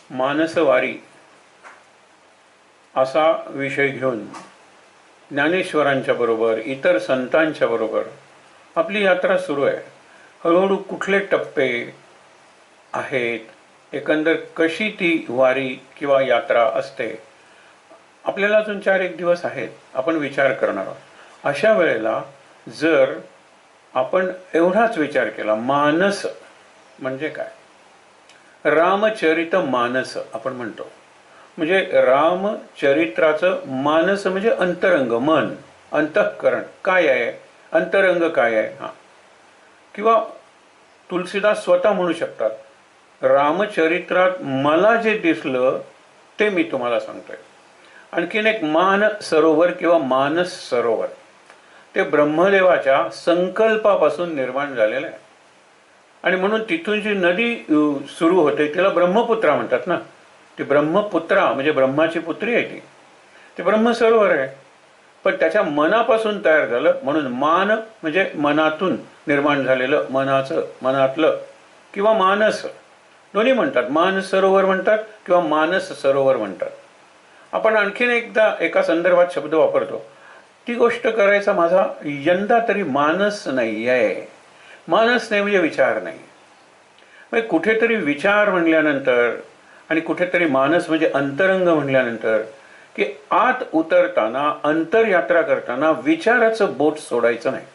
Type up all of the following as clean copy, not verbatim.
मानसवारी असा विषय घेऊन ज्ञानेश्वरांच्या बरोबर इतर संतांच्या बरोबर आपली यात्रा सुरू आहे. हळूहळू कुठले टप्पे आहेत, एकंदर कशी ती वारी किंवा यात्रा असते, आपल्याला अजून 4-1 दिवस आहेत. आपण विचार करणार आहोत. अशा वेळेला जर आपण एवढाच विचार केला, मानस म्हणजे काय, रामचरित मानस आपण म्हणतो. म्हणजे रामचरित्राचं मानस म्हणजे अंतरंग, मन, अंतःकरण काय आहे, अंतरंग काय आहे. किंवा तुलसीदास स्वतः म्हणू शकतात, रामचरित्रात मला जे दिसलं ते मी तुम्हाला सांगतोय. आणखीन एक मान सरोवर किंवा मानस सरोवर ते ब्रह्मदेवाच्या संकल्पापासून निर्माण झालेलं आहे. आणि म्हणून तिथून जी नदी सुरू होते तिला ब्रह्मपुत्रा म्हणतात ना. ती ब्रह्मपुत्रा म्हणजे ब्रह्माची पुत्री आहे. ते ब्रह्मसरोवर आहे, पण त्याच्या मनापासून तयार झालं. म्हणून मान म्हणजे मनातून निर्माण झालेलं, मनातलं किंवा मानस दोन्ही म्हणतात. मान सरोवर म्हणतात किंवा मानस सरोवर म्हणतात. आपण आणखीन एकदा एका संदर्भात शब्द वापरतो. ती गोष्ट करायचा माझा यंदा तरी मानस नाही आहे. मानस नाही म्हणजे विचार नाही. म्हणजे कुठेतरी विचार म्हणल्यानंतर आणि कुठेतरी मानस म्हणजे अंतरंग म्हणल्यानंतर की आत उतरताना, अंतरयात्रा करताना विचाराचं बोट सोडायचं नाही.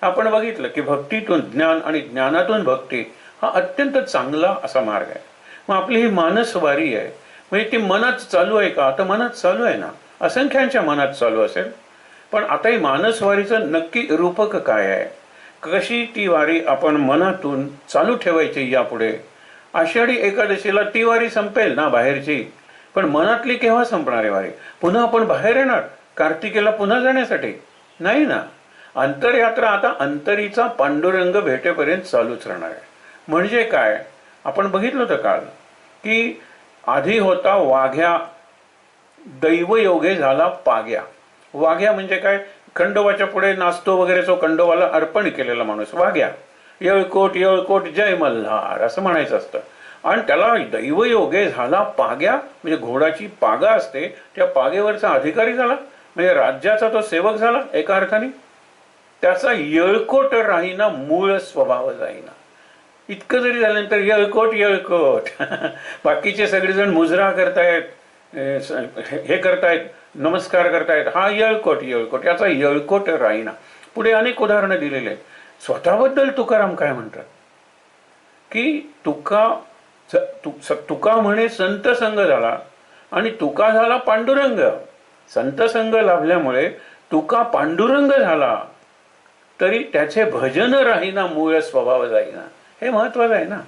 आपण बघितलं की भक्तीतून ज्ञान आणि ज्ञानातून भक्ती हा अत्यंत चांगला असा मार्ग आहे. मग आपली ही मानसवारी आहे. म्हणजे ती मनात चालू आहे का, आता मनात चालू आहे ना, असंख्यांच्या मनात चालू असेल. पण आता ही मानसवारीचं नक्की रूपक काय आहे, कशी ती वारी आपण मनातून चालू ठेवायची यापुढे. आषाढी एकादशीला ती वारी संपेल ना बाहेरची, पण मनातली केव्हा संपणार आहे वारी? पुन्हा आपण बाहेर येणार कार्तिकेला पुन्हा जाण्यासाठी? नाही ना. अंतरयात्रा आता अंतरीचा पांडुरंग भेटेपर्यंत चालूच राहणार आहे. म्हणजे काय, आपण बघितलं होतं काल की आधी होता वाघ्या, दैवयोगे झाला पाग्या. वाघ्या म्हणजे काय, खंडोबाच्या पुढे नाचतो वगैरे, जो खंडोबाला अर्पण केलेला माणूस वाघ्या. येळकोट येळकोट जय मल्हार असं म्हणायचं असतं. आणि त्याला दैवयोगे झाला पाग्या म्हणजे घोडाची पागा असते, त्या पागेवरचा अधिकारी झाला, म्हणजे राज्याचा तो सेवक झाला एका अर्थाने. त्याचा येळकोट राहीना मूळ स्वभाव जाईना. इतकं जरी झाल्यानंतर येळकोट येळकोट बाकीचे सगळेजण मुजरा करतायत, हे करतायत, नमस्कार करतायत, हा येळकोट येळकोट, याचा येळकोट राहीना. पुढे अनेक उदाहरणं दिलेले आहेत. स्वतःबद्दल तुकाराम काय म्हणतात की तुका म्हणे संत संग झाला आणि तुका झाला पांडुरंग. संत संग लाभल्यामुळे तुका पांडुरंग झाला, तरी त्याचे भजन राहीना मूळ स्वभाव जाईना. हे महत्वाचं आहे ना.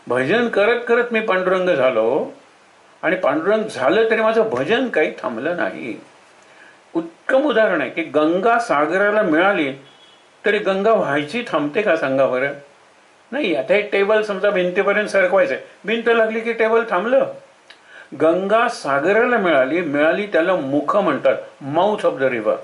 भजन करत करत मी पांडुरंग झालो आणि पांडुरंग झालं तरी माझं भजन काही थांबलं नाही. उत्तम उदाहरण आहे की गंगा सागराला मिळाली तरी गंगा व्हायची थांबते का सांगा बरं? नाही. आता एक टेबल समजा भिंतीपर्यंत सरकवायचंय, भिंत लागली की टेबल थांबलं. गंगा सागराला मिळाली त्याला मुख म्हणतात, माउथ ऑफ द रिव्हर.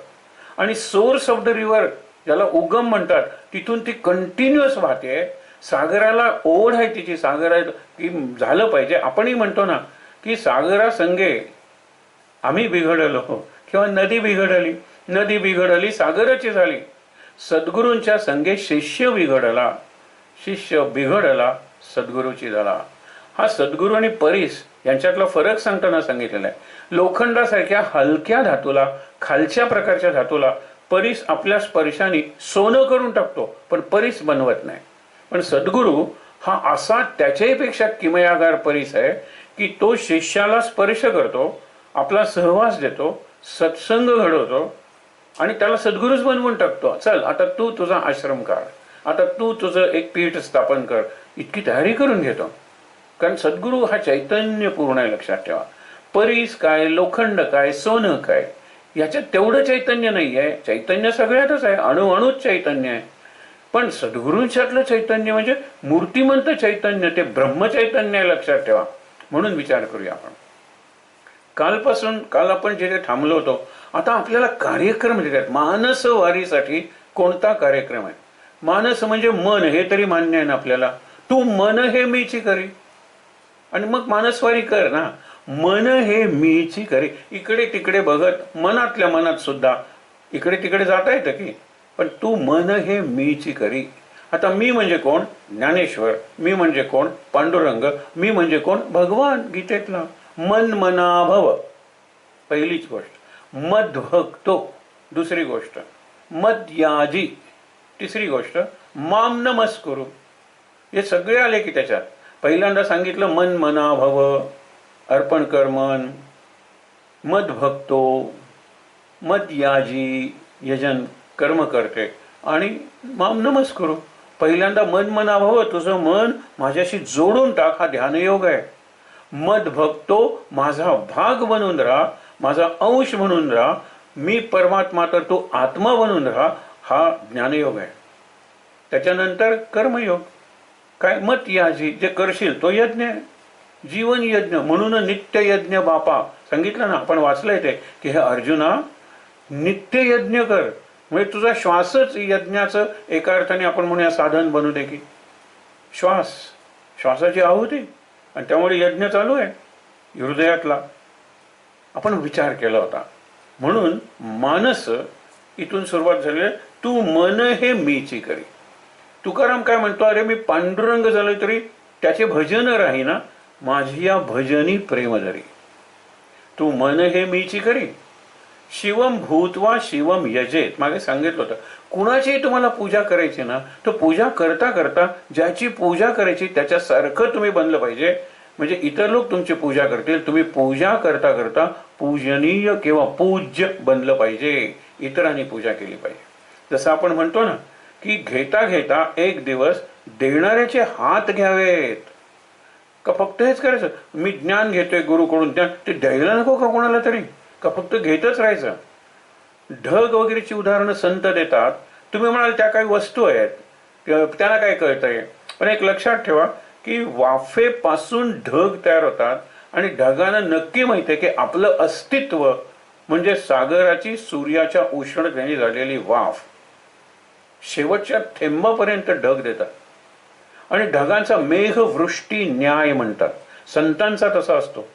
आणि सोर्स ऑफ द रिव्हर ज्याला उगम म्हणतात, तिथून ती कंटिन्युअस वाहते. सागराला ओढ आहे तिची, सागराला की झालं पाहिजे. आपणही म्हणतो ना की सागरासंगे आम्ही बिघडलो किंवा नदी बिघडली सागराची झाली. सद्गुरूंच्या संगे शिष्य बिघडला सद्गुरूची झाला. हा सद्गुरू आणि परीस यांच्यातला फरक सांगताना सांगितलेला आहे. लोखंडासारख्या हलक्या धातूला, खालच्या प्रकारच्या धातूला परीस आपल्या स्पर्शाने सोनं करून टाकतो, पण परीस बनवत नाही. पण सद्गुरू हा असा त्याच्यापेक्षा किमयागार परीस आहे की तो शिष्याला स्पर्श करतो, आपला सहवास देतो, सत्संग घडवतो आणि त्याला सद्गुरूच बनवून टाकतो. चल आता तू तुझा आश्रम काढ, आता तू तुझं एक पीठ स्थापन कर, इतकी तयारी करून घेतो. कारण सद्गुरू हा चैतन्य पूर्ण आहे, लक्षात ठेवा. परीस काय, लोखंड काय, सोनं काय, याच्यात तेवढं चैतन्य नाही आहे. चैतन्य सगळ्यातच आहे, अणुअणूच चैतन्य आहे. पण सद्गुरूंच्यातलं चैतन्य म्हणजे मूर्तिमंत चैतन्य, ते ब्रह्मचैतन्य आहे, लक्षात ठेवा. म्हणून विचार करूया आपण. काल आपण जिथे थांबलो होतो, आता आपल्याला कार्यक्रम देतात. मानस वारीसाठी कोणता कार्यक्रम आहे? मानस म्हणजे मन, हे तरी मान्य आहे ना आपल्याला. तू मन हे मीची करी. आणि मग मानसवारी कर ना. मन हे मीची करी. इकडे तिकडे बघत मनातल्या मनात सुद्धा इकडे तिकडे जाता येतं की, पण तू मन हे मीची करी. आता मी म्हणजे कोण? ज्ञानेश्वर. मी म्हणजे कोण? पांडुरंग. मी म्हणजे कोण? भगवान. गीतेतला मन मना भव पहिलीच गोष्ट. मद्भक्तो दुसरी गोष्ट. मद्याजी तिसरी गोष्ट. माम नमस्कुरु. हे सगळे आले की त्याच्यात. पहिल्यांदा सांगितलं मन मना भव, अर्पण कर मन. मद्भक्तो, मद्याजी यजन कर्म करते, आणि माम नमस्कुरु. पहिल्यांदा मन मना भव, तुझं मन माझ्याशी जोडून टाक, हा ध्यानयोग आहे. मद्भक्तो, माझा भाग बनून राहा, माझा अंश म्हणून राहा. मी परमात्मा तर तू आत्मा बनून राहा, हा ज्ञानयोग आहे. त्याच्यानंतर कर्मयोग. काय? मत याजी, जे करशील तो यज्ञ आहे, जीवन यज्ञ. म्हणून नित्य यज्ञ बापा सांगितलं ना, आपण वाचलंय ते की हे अर्जुना नित्य यज्ञ कर. म्हणजे तुझा श्वासच यज्ञाचं एका अर्थाने आपण म्हणूया साधन बनू दे की. श्वासाची आहुती, आणि त्यामुळे यज्ञ चालू आहे हृदयातला. आपण विचार केला होता. म्हणून मानस इथून सुरुवात झाली. तू मन हे मीची करी. तुकाराम काय म्हणतो? अरे मी पांडुरंग झालोय तरी त्याचे भजन राहीना, माझी या भजनी प्रेम धरी. तू मन हे मीची करी. शिवम भूतवा शिवम यजेत. मागे सांगितलं होतं, कुणाची तुम्हाला पूजा करायची ना, तर पूजा करता करता ज्याची पूजा करायची त्याच्यासारखं तुम्ही बनलं पाहिजे. म्हणजे इतर लोक तुमची पूजा करतील, तुम्ही पूजा करता करता पूजनीय किंवा पूज्य बनलं पाहिजे. इतरांनी पूजा केली पाहिजे. जसं आपण म्हणतो ना की घेता घेता एक दिवस देणाऱ्याचे हात घ्यावेत. का फक्त हेच करायचं? मी ज्ञान घेतोय गुरुकडून, ज्ञान ते द्यायला नको का कोणाला तरी? का फक्त घेतच राहायचं? ढग वगैरेची उदाहरणं संत देतात. तुम्ही म्हणाल त्या काही वस्तू आहेत, त्यांना काय कळतंय? पण एक लक्षात ठेवा की वाफेपासून ढग तयार होतात, आणि ढगांना नक्की माहिती आहे की आपलं अस्तित्व म्हणजे सागराची सूर्याच्या उष्णतेने झालेली वाफ शेवटच्या थेंबापर्यंत ढग देतात. आणि ढगांचा मेघवृष्टी न्याय म्हणतात. संतांचा तसा असतो.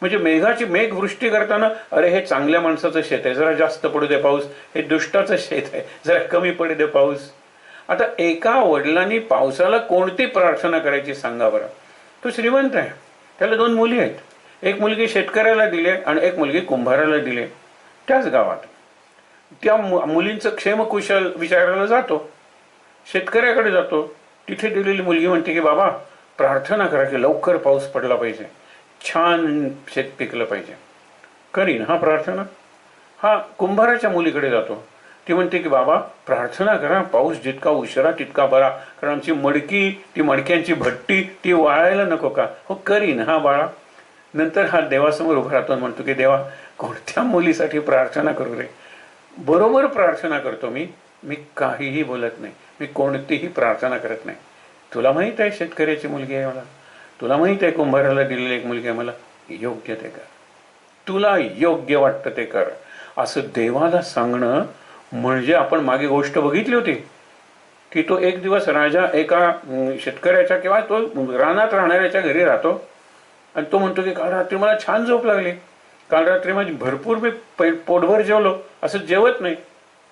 म्हणजे मेघवृष्टी करताना, अरे हे चांगल्या माणसाचं शेत आहे, जरा जास्त पडू दे पाऊस. हे दुष्टाचं शेत आहे, जरा कमी पडू दे पाऊस. आता एका वडिलांनी पावसाला कोणती प्रार्थना करायची सांगा बरं? तो श्रीमंत आहे, त्याला 2 मुली आहेत. एक मुलगी शेतकऱ्याला दिले आणि एक मुलगी कुंभाराला दिले. त्याच गावात त्या मुलींचं क्षेमकुशल विचारायला जातो, शेतकऱ्याकडे जातो. तिथे दिलेली मुलगी म्हणते की बाबा प्रार्थना करा की लवकर पाऊस पडला पाहिजे, छान शेत पिकलं पाहिजे. करीन हा प्रार्थना. हा कुंभाराच्या मुलीकडे जातो. ती म्हणते की बाबा प्रार्थना करा, पाऊस जितका उशिरा तितका बरा, कारण आमची मडकी, ती मडक्यांची भट्टी ती वाळायला नको का? हो करीन हा बाळा. नंतर हा देवासमोर उभा राहतो, म्हणतो की देवा कोणत्या मुलीसाठी प्रार्थना करू रे? बरोबर प्रार्थना करतो मी काहीही बोलत नाही, मी कोणतीही प्रार्थना करत नाही. तुला माहित आहे शेतकऱ्याची मुलगी आहे मला, तुला माहित आहे कुंभाराला दिलेली एक मुलगी आहे मला, योग्य ते कर, तुला योग्य वाटतं ते कर, असं देवाला सांगणं. म्हणजे आपण मागे गोष्ट बघितली होती की तो एक दिवस राजा एका शेतकऱ्याच्या किंवा तो रानात राहणाऱ्याच्या घरी राहतो, आणि तो म्हणतो की काल रात्री मला छान झोप लागली, काल रात्री माझी भरपूर मी पोटभर जेवलो, असं जेवत नाही,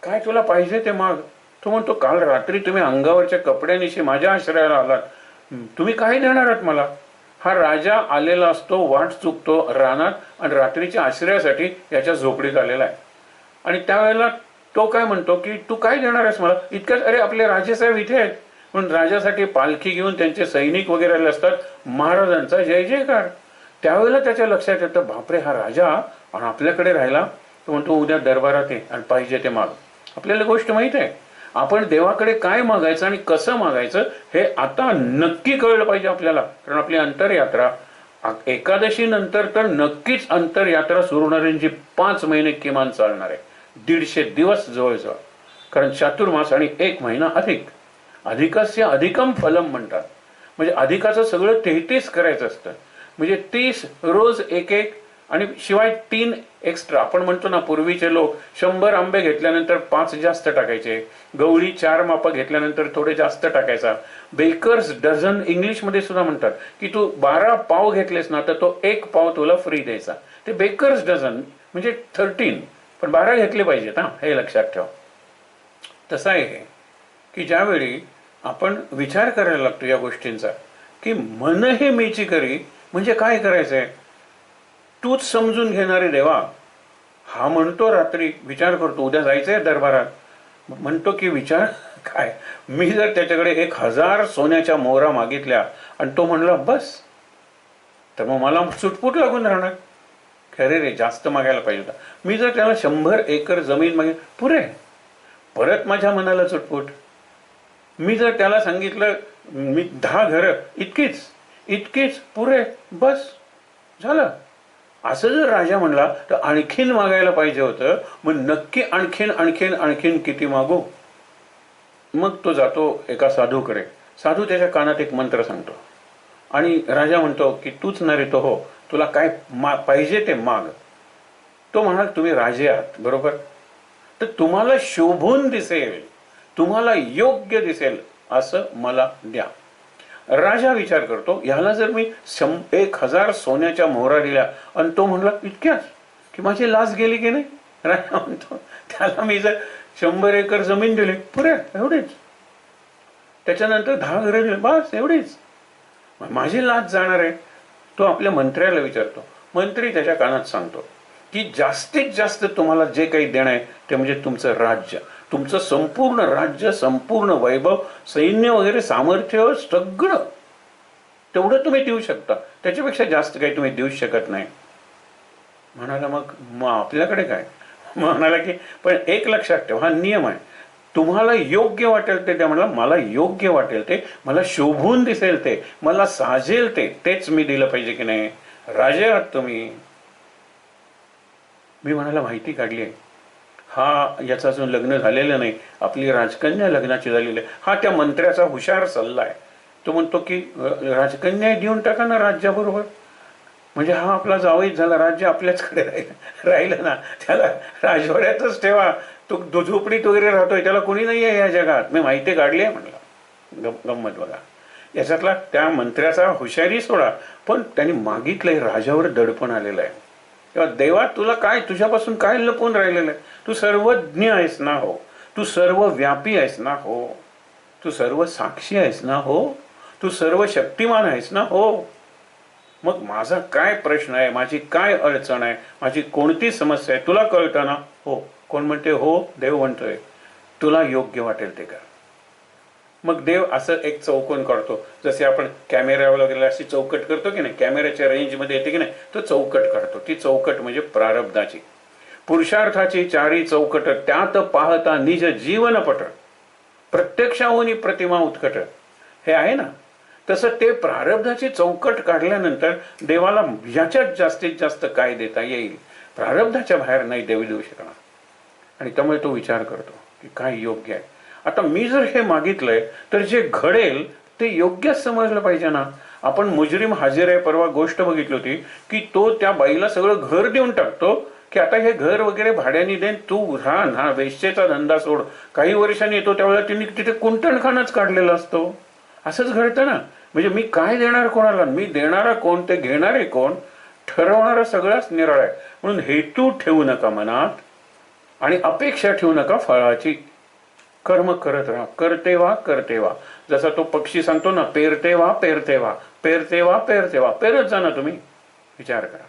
काय तुला पाहिजे ते माग. तो म्हणतो काल रात्री तुम्ही अंगावरच्या कपड्यानिशी माझ्या आश्रयाला आलात, तुम्ही काय देणार आहात मला? हा राजा आलेला असतो, वाट चुकतो रानात, आणि रात्रीच्या आश्रयासाठी याच्या झोपडीत आलेला आहे. आणि त्यावेळेला तो काय म्हणतो की तू काय देणार आहेस मला? इतक्यात अरे आपले राजेसाहेब इथे आहेत. म्हणून राजासाठी पालखी घेऊन त्यांचे सैनिक वगैरे आले असतात, महाराजांचा जय जयकार. त्यावेळेला त्याच्या लक्षात येतं बापरे हा राजा आणि आपल्याकडे राहिला. तो म्हणतो उद्या दरबारात ये आणि पाहिजे ते माग. आपल्याला गोष्ट माहित आहे, आपण देवाकडे काय मागायचं आणि कसं मागायचं हे आता नक्की कळलं पाहिजे आपल्याला. कारण आपली अंतरयात्रा एकादशी नंतर तर नक्कीच अंतरयात्रा सुरू होणाऱ्यांची 5 महिने किमान चालणार आहे, 150 दिवस जवळजवळ. कारण चातुर्मास आणि 1 महिना अधिक, अधिकस्य अधिकम फलम म्हणतात. म्हणजे अधिकाचं सगळं 33 करायचं असतं. म्हणजे 30 रोज 1-1 आणि शिवाय 3 एक्स्ट्रा. आपण म्हणतो ना, पूर्वीचे लोक 100 आंबे घेतल्यानंतर 5 जास्त टाकायचे, गवळी 4 मापं घेतल्यानंतर थोडे जास्त टाकायचा. बेकर्स डझन इंग्लिशमध्ये सुद्धा म्हणतात की तू 12 पाव घेतलेस ना तर तो 1 पाव तुला फ्री द्यायचा. ते बेकर्स डझन म्हणजे 13, पण 12 घेतले पाहिजेत हा, हे लक्षात ठेवा. तसं आहे हे की ज्यावेळी आपण विचार करायला लागतो या गोष्टींचा की मन हे मीची करी म्हणजे काय करायचंय, तूच समजून घेणारे देवा. हा म्हणतो रात्री विचार करतो उद्या जायचंय दरबारात, म्हणतो की विचार काय, मी जर त्याच्याकडे 1000 सोन्याच्या मोहरा मागितल्या आणि तो म्हणला बस, तर मग मला सुटपूट लागून राहणार. खरे रे, जास्त मागायला पाहिजे होता. मी जर त्याला 100 एकर जमीन मागे पुरे, परत माझ्या मनाला चुटपुट. मी जर त्याला सांगितलं मी 10 घरं, इतकीच इतकीच पुरे, बस झालं. असं जर राजा म्हणला तर आणखीन मागायला पाहिजे होतं. मग नक्की आणखीन आणखीन आणखीन किती मागू. मग तो जातो एका साधूकडे. साधू त्याच्या कानात एक मंत्र सांगतो आणि राजा म्हणतो की तूच ना रे तो हो, तुला काय पाहिजे ते माग. तो म्हणाल तुम्ही राजे आहात बरोबर, तर तुम्हाला शोभून दिसेल, तुम्हाला योग्य दिसेल असं मला द्या. राजा विचार करतो, ह्याला जर मी 1000 सोन्याच्या मोहरा दिल्या आणि तो म्हणला इतक्याच, की माझी लाज गेली की नाही. राजा म्हणतो त्याला मी जर 100 एकर जमीन दिली पुरे, एवढीच, त्याच्यानंतर 10 घरं दिली बस एवढीच, माझी लाज जाणार आहे. तो आपल्या मंत्र्याला विचारतो. मंत्री त्याच्या कानात सांगतो की जास्तीत जास्त तुम्हाला जे काही देणं आहे ते म्हणजे तुमचं राज्य, तुमचं संपूर्ण राज्य, संपूर्ण वैभव, सैन्य वगैरे, सामर्थ्य, सगळं तेवढं तुम्ही देऊ शकता. त्याच्यापेक्षा जास्त काही तुम्ही देऊ शकत नाही. म्हणाला मग आपल्याकडे काय. म्हणाला की पण एक लक्षात ठेवा, हा नियम आहे, तुम्हाला योग्य वाटेल ते द्या. म्हणला मला योग्य वाटेल ते, मला शोभून दिसेल ते, मला साजेल ते, तेच मी दिलं पाहिजे की नाही. राजे आहात तुम्ही. मी म्हणाला माहिती काढली आहे, हा याचं अजून लग्न झालेलं नाही, आपली राजकन्या लग्नाची झालेली आहे. हा त्या मंत्र्याचा हुशार सल्ला आहे. तो म्हणतो की राजकन्या देऊन टाका ना राज्याबरोबर, म्हणजे हा आपला जावईच झाला, राज्य आपल्याचकडे राहिलं ना, त्याला राजवाड्यातच ठेवा. तो झोपडीत वगैरे राहतोय, त्याला कोणी नाही आहे या जगात. मी माहिती काढली आहे म्हणलं. गंमत बघा याच्यातला. त्या मंत्र्याचा हुशारी सोडा, पण त्यांनी मागितलंय, राजावर दडपण आलेलं आहे. तेव्हा देवा तुला काय, तुझ्यापासून काय लपून राहिलेलं आहे. तू सर्वज्ञ आहेस ना हो, तू सर्व व्यापी आहेस ना हो, तू सर्व साक्षी आहेस ना हो, तू सर्व शक्तिमान आहेस ना हो. मग माझा काय प्रश्न आहे, माझी काय अडचण आहे, माझी कोणती समस्या आहे, तुला कळतं ना हो. कोण म्हणते हो, देव म्हणतोय तुला योग्य वाटेल ते कर. मग देव असं एक चौकोन काढतो, जसे आपण कॅमेरा वगैरे अशी चौकट करतो की नाही, कॅमेऱ्याच्या रेंजमध्ये येते की नाही, तो चौकट काढतो. ती चौकट म्हणजे प्रारब्धाची, पुरुषार्थाची 4 चौकट, त्यात पाहता निज जीवनपट, प्रत्यक्षाहून प्रतिमा उत्कट, हे आहे ना. तसं ते प्रारब्धाची चौकट काढल्यानंतर देवाला ह्याच्यात जास्तीत जास्त काय देता येईल, प्रारब्धाच्या बाहेर नाही देव देऊ शकणार. आणि त्यामुळे तो विचार करतो की काय योग्य आहे. आता मी जर हे मागितलंय तर जे घडेल ते योग्यच समजलं पाहिजे ना. आपण मुजरिम हाजीर आहे परवा गोष्ट बघितली होती की तो त्या बाईला सगळं घर देऊन टाकतो की आता हे घर वगैरे भाड्याने देन, तू राहा ना, वेश्येचा धंदा सोड. काही वर्षांनी येतो त्यावेळेला तिने तिथे कुंटणखानाच काढलेला असतो. असंच घडतं ना. म्हणजे मी काय देणार कोणाला, मी देणारा कोण, ते घेणारे कोण, ठरवणारा सगळाच निराळा आहे. म्हणून हेतू ठेवू नका मनात आणि अपेक्षा ठेवू नका फळाची. कर्म करत राहा, करते वा करते वा. जसा तो पक्षी सांगतो ना, पेरते वा पेरते वा, पेरते वा पेरते वा, पेरत जा ना तुम्ही. विचार करा.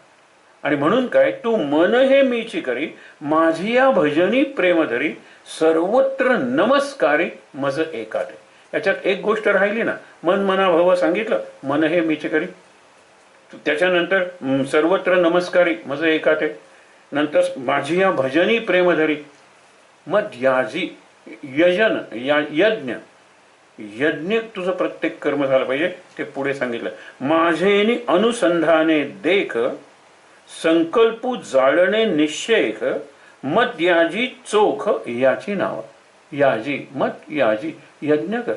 आणि म्हणून काय, तू मन हे मीची करी, माझी या भजनी प्रेम धरी, सर्वत्र नमस्कारी मज एकाते. याच्यात एक गोष्ट राहिली ना, मन मना भव सांगितलं, मन हे मीची करी, त्याच्यानंतर सर्वत्र नमस्कारी मज एकाते, नंतर माझी या भजनी प्रेम धरी, मग याजी यजन यज्ञ, यज्ञ तुझं प्रत्येक कर्म झालं पाहिजे. ते पुढे सांगितलं, माझेनी अनुसंधाने देख, संकल्पू जाळणे निश्चयक, मत याजी चोख याची नाव. याजी मत याजी, यज्ञ कर,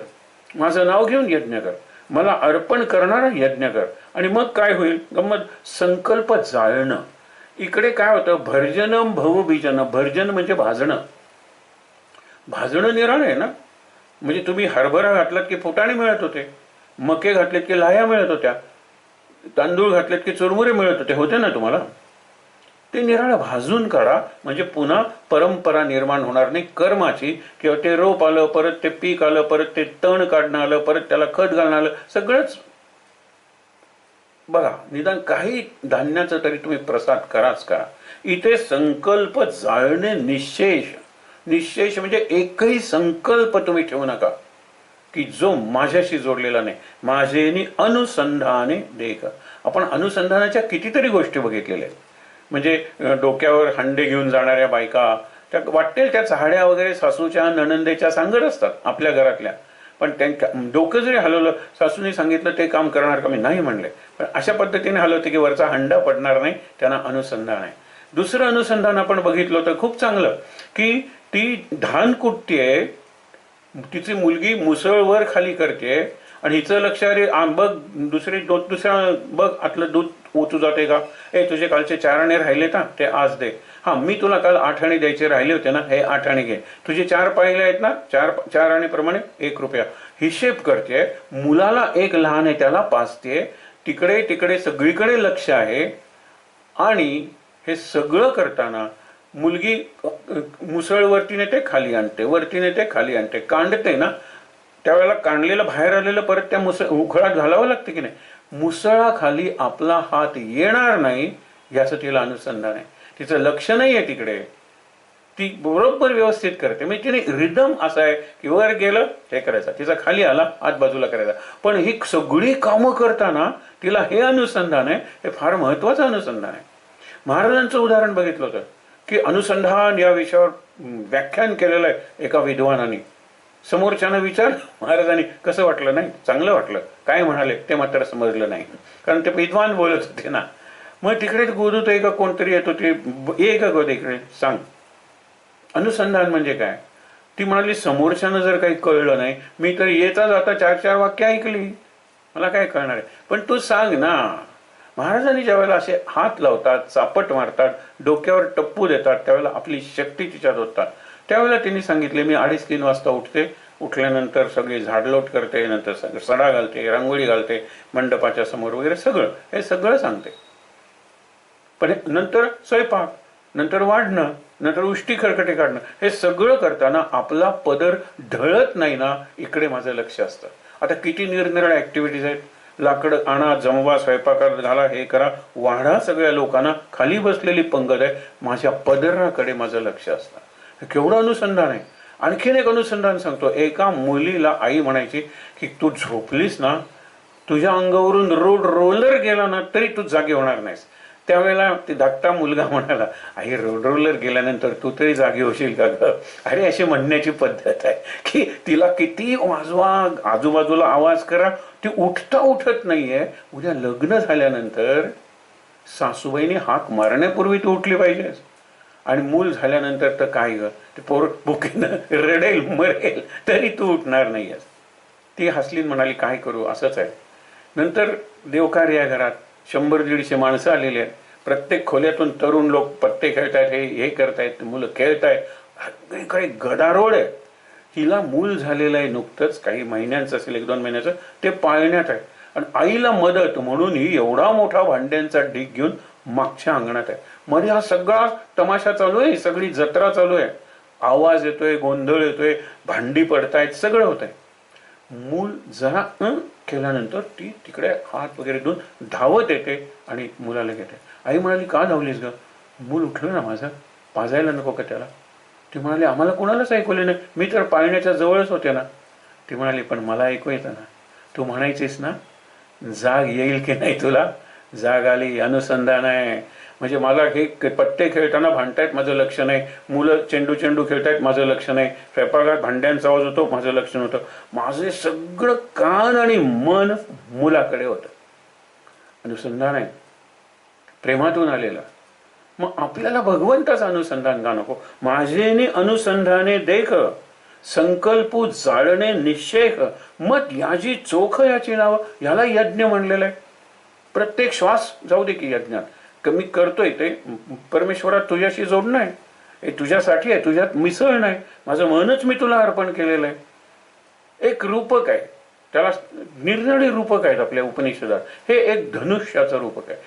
माझं नाव घेऊन यज्ञ कर, मला अर्पण करणारा यज्ञ कर. आणि मग काय होईल गंमत, संकल्प जाळणं. इकडे काय होतं, भर्जनम भवबीजन. भर्जन म्हणजे भाजणं. भाजणं निराळ आहे ना. म्हणजे तुम्ही हरभरा घातलात की फुटाणे मिळत होते, मके घातलेत की लाह्या मिळत होत्या, तांदूळ घातलेत की चुरमुरे मिळत होते ना तुम्हाला. ते निराळं भाजून काढा, म्हणजे पुन्हा परंपरा निर्माण होणार नाही कर्माची. किंवा ते रोप आलं, परत ते पीक आलं, परत ते तण काढणं आलं, परत त्याला खत घालणं आलं, सगळंच. बघा, निदान काही धान्याचं तरी तुम्ही प्रसाद कराच करा. इथे संकल्प जाळणे निश्शेष. निश्शेष म्हणजे एकही संकल्प तुम्ही ठेवू नका की जो माझ्याशी जोडलेला नाही. माझेनी अनुसंधाने देख. आपण अनुसंधानाच्या कितीतरी गोष्टी बघितलेल्या आहेत. म्हणजे डोक्यावर हंडे घेऊन जाणाऱ्या बायका, त्या वाटेल त्या चाहड्या वगैरे सासूच्या नणंदेच्या सांगत असतात आपल्या घरातल्या. पण त्यांच्या डोकं जरी हलवलं, सासूने सांगितलं ते काम करणार का, मी नाही म्हणले, पण अशा पद्धतीने हलवते की वरचा हंडा पडणार नाही. त्यांना अनुसंधान आहे. दुसरं अनुसंधान आपण बघितलं होतं खूप चांगलं, की ती धान कुटते, तिची मुलगी मुसळवर खाली करते, आणि हिचं लक्ष, अरे बघ दुसऱ्या बघ आतलं दूध ओतू जाते का, तुझे कालचे 4 आणे राहिले ना, ते आज दे. मी तुला काल 8 आणे द्यायचे राहिले होते ना, हे 8 आणे घे. तुझे 4 पाहिले आहेत ना, 4 आणे प्रमाणे 1 रुपया. हिशेब करते. मुलाला एक लहान आहे त्याला पाजते. तिकडे तिकडे सगळीकडे लक्ष आहे. आणि हे सगळं करताना मुलगी मुसळ वरती नेते खाली आणते, वरती नेते खाली आणते, कांडते ना. त्यावेळेला कांडलेलं बाहेर आलेलं परत त्या उखळात घालावं लागतं की नाही. मुसळाखाली आपला हात येणार नाही याचं तिला अनुसंधान आहे. तिचं लक्ष नाही आहे तिकडे. ती बरोबर व्यवस्थित करते. म्हणजे तिने रिदम असा आहे की वर गेलं हे करायचं, तिचा खाली आला हात बाजूला करायचा. पण ही सगळी कामं करताना तिला हे अनुसंधान आहे. हे फार महत्वाचं अनुसंधान आहे. महाराजांचं उदाहरण बघितलं होतं की अनुसंधान या विषयावर व्याख्यान केलेलं आहे एका विद्वानाने. समोरच्यानं विचार, महाराजांनी कसं वाटलं, नाही चांगलं वाटलं, काय म्हणाले ते मात्र समजलं नाही, कारण ते विद्वान बोलत होते ना. मग तिकडे गोदूत आहे का कोणतरी येतो, ते ये का गोद इकडे सांग, अनुसंधान म्हणजे काय. ती म्हणाली, समोरच्यानं जर काही कळलं नाही, मी तर येता जाता 4-4 वाक्य ऐकली, मला काय कळणार आहे, पण तू सांग ना. महाराजांनी ज्यावेळेला असे हात लावतात, चापट मारतात, डोक्यावर टप्पू देतात, त्यावेळेला आपली शक्ती तिच्यात होतात. त्यावेळेला त्यांनी सांगितले, मी 2:30-3 वाजता उठते, उठल्यानंतर सगळी झाडलोट करते, नंतर सडा घालते, रांगोळी घालते मंडपाच्या समोर वगैरे, सगळं हे सगळं सांगते. पण नंतर स्वयंपाक, नंतर वाढणं, नंतर उष्टी खरकटे काढणं, हे सगळं करताना आपला पदर ढळत नाही ना, इकडे माझं लक्ष असतं. आता किती निरनिराळ्या ऍक्टिव्हिटीज आहेत. लाकडं आणा, जमवा, स्वयंपाकात घाला, हे करा, वाढा सगळ्या लोकांना, खाली बसलेली पंगत आहे, माझ्या पदराकडे माझं लक्ष असतं. केवढं अनुसंधान आहे. आणखीन एक अनुसंधान सांगतो. एका मुलीला आई म्हणायची की तू झोपलीस ना, तुझ्या अंगावरून रोलर गेला ना तरी तू जागे होणार नाहीस. त्यावेळेला ते धाकटा मुलगा म्हणाला, आई रोलर गेल्यानंतर तू तरी जागे होशील का ग. अरे अशी म्हणण्याची पद्धत आहे की तिला किती वाजवा, आजूबाजूला आवाज करा, ती उठता उठत नाहीये. उद्या लग्न झाल्यानंतर सासूबाईने हाक मारण्यापूर्वी तू उठली पाहिजेस. आणि मूल झाल्यानंतर तर काय ग, ते पोर भुकीनं रडेल मरेल तरी तू उठणार नाहीयेस. ती हसली, म्हणाली, काय करू, असंच आहे. नंतर देवकार्य या घरात 100-150 माणसं आलेली आहेत. प्रत्येक खोल्यातून तरुण लोक पत्ते खेळतायत, हे करतायत, मुलं खेळतायत, सगळीकडे गदारोळ आहे. तिला मूल झालेलं आहे नुकतंच, काही महिन्यांचं असेल, 1-2 महिन्याचं, ते पाळण्यात आहे. आणि आईला मदत म्हणून ही एवढा मोठा भांड्यांचा ढीग घेऊन मागच्या अंगणात आहे. मध्ये हा सगळा तमाशा चालू आहे, सगळी जत्रा चालू आहे. आवाज येतोय, गोंधळ येतोय, भांडी पडतायत, सगळं होत आहे. मूल जरा केल्यानंतर ती तिकडे हात वगैरे धुवून धावत येते आणि मुलाला घेते. आई म्हणाली, का धावलीस ग, मूल उठलं ना माझं, पाजायला नको का त्याला. ती म्हणाली, आम्हाला कोणालाच ऐकवले नाही, मी तर पाळण्याच्या जवळच होते ना. ती म्हणाली, पण मला ऐकू येतं ना, तू म्हणायचीस ना, जाग येईल की नाही तुला. जाग आली, अनुसंधान आहे. म्हणजे मला हे पत्ते खेळताना भांडतायत, माझं लक्ष नाही. मुलं चेंडू खेळतायत, माझं लक्ष नाही. स्वयंपाकात भांड्यांचा आवाज होतो, माझं लक्ष नव्हतं. माझे सगळं कान आणि मन मुलाकडे होतं. अनुसंधान आहे, प्रेमातून आलेलं. मग आपल्याला भगवंताचं अनुसंधान का नको. माझेने अनुसंधाने देख, संकल्पू जाळणे निश्चय, मत याची चोख याची नावं, याला यज्ञ म्हणलेलं आहे. प्रत्येक श्वास जाऊ दे की यज्ञात. मी करतोय ते परमेश्वरात तुझ्याशी जोडणं आहे, हे तुझ्यासाठी आहे, तुझ्यात मिसळणं आहे, माझं मनच मी तुला अर्पण केलेलं आहे. एक रूपक आहे, त्याला निरनिराळी रूपक आहेत आपल्या उपनिषदात. हे एक धनुष्याचं रूपक आहे.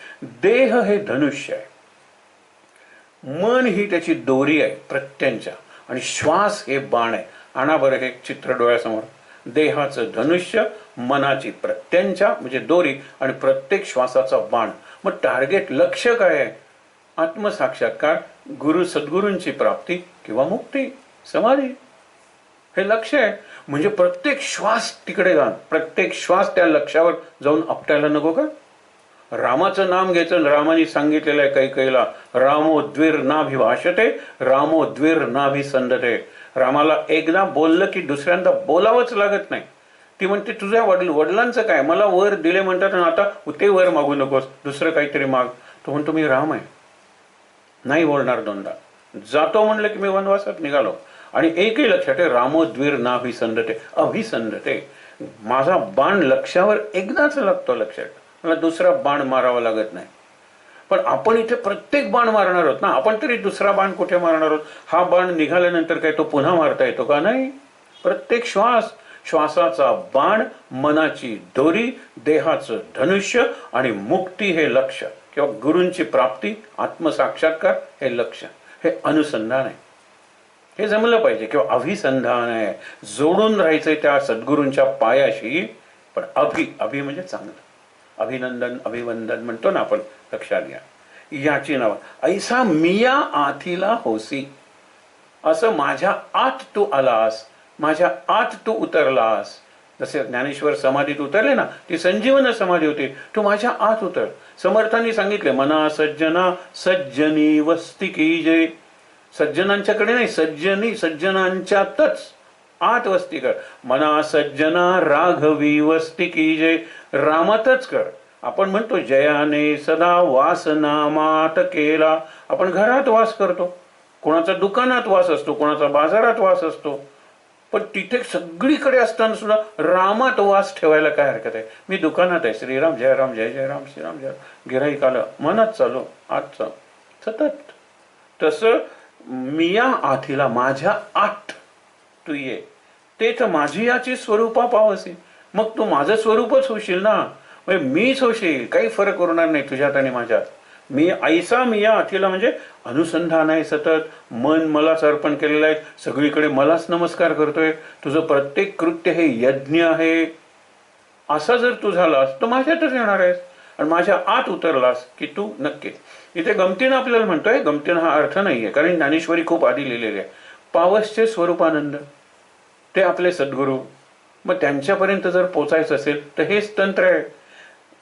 देह हे धनुष्य आहे, मन ही त्याची दोरी आहे प्रत्यंच्या, आणि श्वास हे बाण आहे. आणा बरं हे चित्र डोळ्यासमोर. देहाचं धनुष्य, मनाची प्रत्यंच्या म्हणजे दोरी, आणि प्रत्येक श्वासाचा बाण. मग टार्गेट, लक्ष काय आहे? आत्मसाक्षात्कार, सद्गुरूंची प्राप्ती किंवा मुक्ती, समाधी, हे लक्ष आहे. म्हणजे प्रत्येक श्वास तिकडे जा, प्रत्येक श्वास त्या लक्ष्यावर जाऊन आपटायला नको का? रामाचं नाम घ्यायचं. रामाने सांगितलेलं आहे कैकेयीला, रामोद्विर नाभिभाषते रामोद्विर नाभिसंधते. रामाला एकदा बोललं की दुसऱ्यांदा बोलावंच लागत नाही. ती म्हणते तुझ्या वडिलांचं काय, मला वर दिले म्हणतात आणि आता ते वर मागू नकोस, दुसरं काहीतरी माग. तो म्हणतो मी राम आहे, नाही बोलणार दोनदा. जातो म्हणलं की मी वनवासात निघालो. आणि एकही लक्षात आहे, रामोद्विर नाभिसंधते, अभिसंधते. माझा बाण लक्ष्यावर एकदाच लागतो, लक्षात, मला दुसरा बाण मारावा लागत नाही. पण आपण इथे प्रत्येक बाण मारणार आहोत ना, आपण तरी दुसरा बाण कुठे मारणार आहोत? हा बाण निघाल्यानंतर काय तो पुन्हा मारता येतो का? नाही. प्रत्येक श्वासाचा बाण, मनाची दोरी, देहाचं धनुष्य, आणि मुक्ती हे लक्ष किंवा गुरूंची प्राप्ती, आत्मसाक्षात्कार हे लक्ष, हे अनुसंधान आहे. हे जमलं पाहिजे किंवा अभिसंधान आहे. जोडून राहायचंय त्या सद्गुरूंच्या पायाशी. पण अभि म्हणजे चांगलं, अभिनंदन, अभिवंदन म्हणतो ना आपण, लक्षात घ्या. याची नाव ऐसा मिया आथीला होसी, असं माझ्या आत तू आलास, माझ्या आत तू उतरलास. जसे ज्ञानेश्वर समाधीत उतरले ना, ती संजीवन समाधी होती. तू माझ्या आत उतर. समर्थांनी सांगितले, मना सज्जना सज्जनी वस्ती की जय. सज्जनांच्याकडे नाही, सज्जनांच्यातच आत वस्ती कर. मना सज्जना राघवी वस्ती की जय. रामातच कर. आपण म्हणतो जयाने सदा वासना मात केला. आपण घरात वास करतो, कोणाचा दुकानात वास असतो, कोणाचा बाजारात वास असतो, पण तिथे सगळीकडे असताना सुद्धा रामात वास ठेवायला काय हरकत आहे? मी दुकानात आहे, श्रीराम जय राम, जय जय राम, श्रीराम जय. गिऱ्हाईक आलं, मनात चालू आजचं सतत. तसं मिया आथीला, माझ्या आत तू ये, ते तर माझी याची स्वरूपा पावसी. मग तू माझं स्वरूपच होशील ना, म्हणजे मीच होशील, काही फरक उरणार नाही तुझ्यात आणि माझ्यात. मी ऐसा मिया आथीला म्हणजे अनुसंधान आहे सतत. मन मलाच अर्पण केलेलं आहे, सगळीकडे मलाच नमस्कार करतोय. तुझं प्रत्येक कृत्य हे यज्ञ आहे. असा जर तू झालास तर माझ्यातच येणार आहेस, आणि माझ्या आत उतरलास की तू नक्कीच. इथे गमतीनं आपल्याला म्हणतोय, गमतीनं हा अर्थ नाहीये, कारण ज्ञानेश्वरी खूप आधी लिहिलेली आहे. पावसचे स्वरूपानंद ते आपले सद्गुरू. मग त्यांच्यापर्यंत जर पोचायचं असेल तर हेच तंत्र आहे.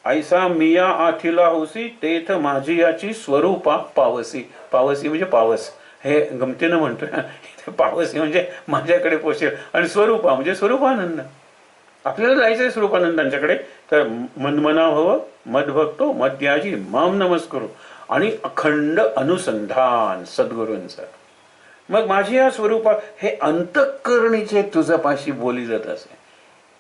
ऐसा मिया आथीला होसी, तेथ माझी याची स्वरूपा पावसी. पावसी म्हणजे पावस, हे गमतीनं म्हणतोय. पावसी म्हणजे माझ्याकडे पोचेल, आणि स्वरूपा म्हणजे स्वरूपानंद. आपल्याला जायचंय स्वरूपानंदांच्याकडे. तर मन्मना भव मद्भक्तो मद्याजी माम नमस्करू, आणि अखंड अनुसंधान सद्गुरूंचं. मग माझी या स्वरूपा हे अंतःकरणीचे तुझ्यापाशी बोली जात असे.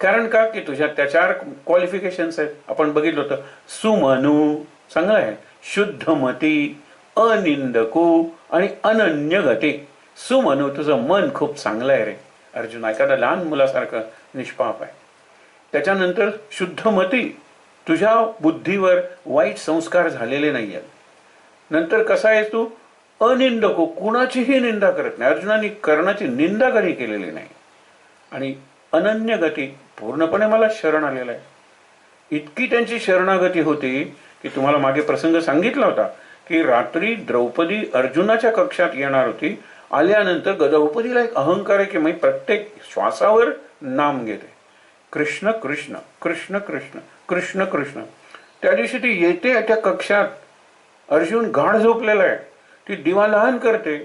कारण का की तुझ्या त्या 4 क्वालिफिकेशन्स आहेत. आपण बघितलं होतं, सुमनू चांगलं आहे, शुद्धमती, अनिंदकू आणि अनन्य गती. सुमनू, तुझं मन खूप चांगलं आहे रे अर्जुन, एखाद्या लहान मुलासारखं निष्पाप आहे. त्याच्यानंतर शुद्धमती, तुझ्या बुद्धीवर वाईट संस्कार झालेले नाही आहेत. नंतर कसा आहेस तू? अनिंदको, कुणाचीही निंदा करत नाही. अर्जुनाने कर्णाची निंदा कधी केलेली नाही. आणि अनन्य गती, पूर्णपणे मला शरण आलेला आहे. इतकी त्यांची शरणागती होती की तुम्हाला मागे प्रसंग सांगितला होता की रात्री द्रौपदी अर्जुनाच्या कक्षात येणार होती. आल्यानंतर द्रौपदीला एक अहंकार आहे की मी प्रत्येक श्वासावर नाम घेते, कृष्ण कृष्ण कृष्ण कृष्ण कृष्ण कृष्ण. त्या दिवशी ती येते त्या कक्षात, अर्जुन गाढ झोपलेला आहे, ती दिवा लहान करते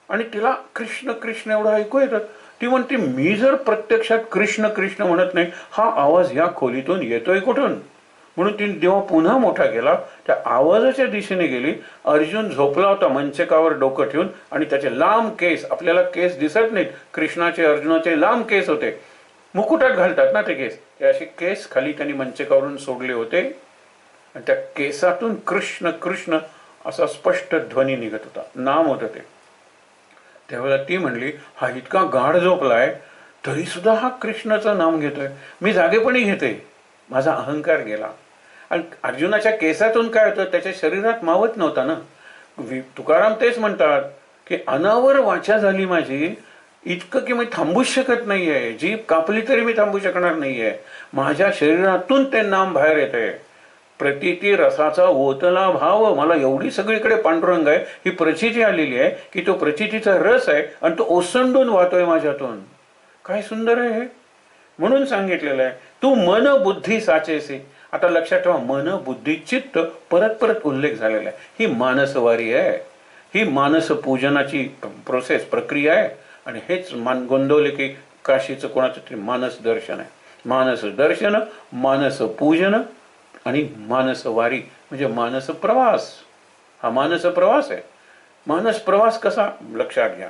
आणि तिला कृष्ण कृष्ण एवढं ऐकू येतं. ती म्हणते मी जर प्रत्यक्षात कृष्ण कृष्ण म्हणत नाही, हा आवाज या खोलीतून येतोय कुठून? म्हणून तिने दिवा पुन्हा मोठा केला, त्या आवाजाच्या दिशेने गेली. अर्जुन झोपला होता मंचकावर डोकं ठेवून, आणि त्याचे लांब केस, आपल्याला केस दिसत नाहीत, कृष्णाचे अर्जुनाचे लांब केस होते, मुकुटात घालतात ना ते केस, ते असे केस खाली त्यांनी मंचकावरून सोडले होते. आणि त्या केसातून कृष्ण कृष्ण असा स्पष्ट ध्वनी निघत होता, नाम होतं ते. त्यावेळेला ती म्हणली, हा इतका गाढ झोपलाय तरी सुद्धा हा कृष्णाचं नाम घेतोय, मी जागेपणी घेते. माझा अहंकार गेला. आणि अर्जुनाच्या केसातून काय होतं, त्याच्या शरीरात मावत नव्हता ना. तुकाराम तेच म्हणतात की अनावर वाचा झाली माझी, इतकं की मी थांबूच शकत नाहीये, जीभ कापली तरी मी थांबू शकणार नाहीये. माझ्या शरीरातून ते नाम बाहेर येते. प्रतीती रसाचा ओतला भाव, मला एवढी सगळीकडे पांडुरंग आहे, ही प्रचिती आलेली आहे की तो प्रचितीचा रस आहे आणि तो ओसंडून वाहतोय माझ्यातून. काय सुंदर आहे हे. म्हणून सांगितलेलं आहे, तू मन बुद्धी साचेसी. आता लक्षात ठेवा, मन बुद्धी चित्त परत परत उल्लेख झालेला आहे. ही मानसवारी आहे, ही मानस पूजनाची प्रोसेस प्रक्रिया आहे. आणि हेच गोंदवले की काशीचं कोणाचं तरी मानस दर्शन आहे. मानस दर्शन, मानस पूजन आणि मानस वारी म्हणजे मानस प्रवास. हा मानस प्रवास आहे. मानस प्रवास कसा, लक्षात घ्या.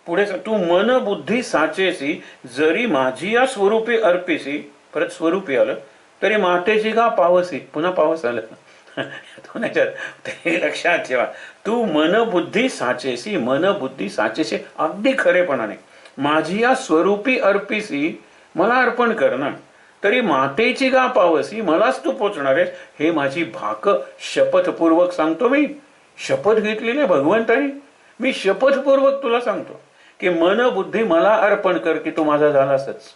पुढे तू मन बुद्धी साचेसी, जरी माझी या स्वरूपी अर्पिसी. परत स्वरूपी आलं तरी मातेची गा पावसी, पुन्हा पावस आलं. ते लक्षात ठेवा. तू मन बुद्धी साचेसी, मन बुद्धी साचेसी अगदी खरेपणाने. माझी या स्वरूपी अर्पिसी, मला अर्पण कर ना. तरी मातेची गा पावसी, मलाच तू पोचणार आहेस, हे माझी भाक शपथपूर्वक सांगतो. मी शपथ घेतलेली आहे भगवंतानी. मी शपथपूर्वक तुला सांगतो की मन बुद्धी मला अर्पण कर की तू माझा झालासच.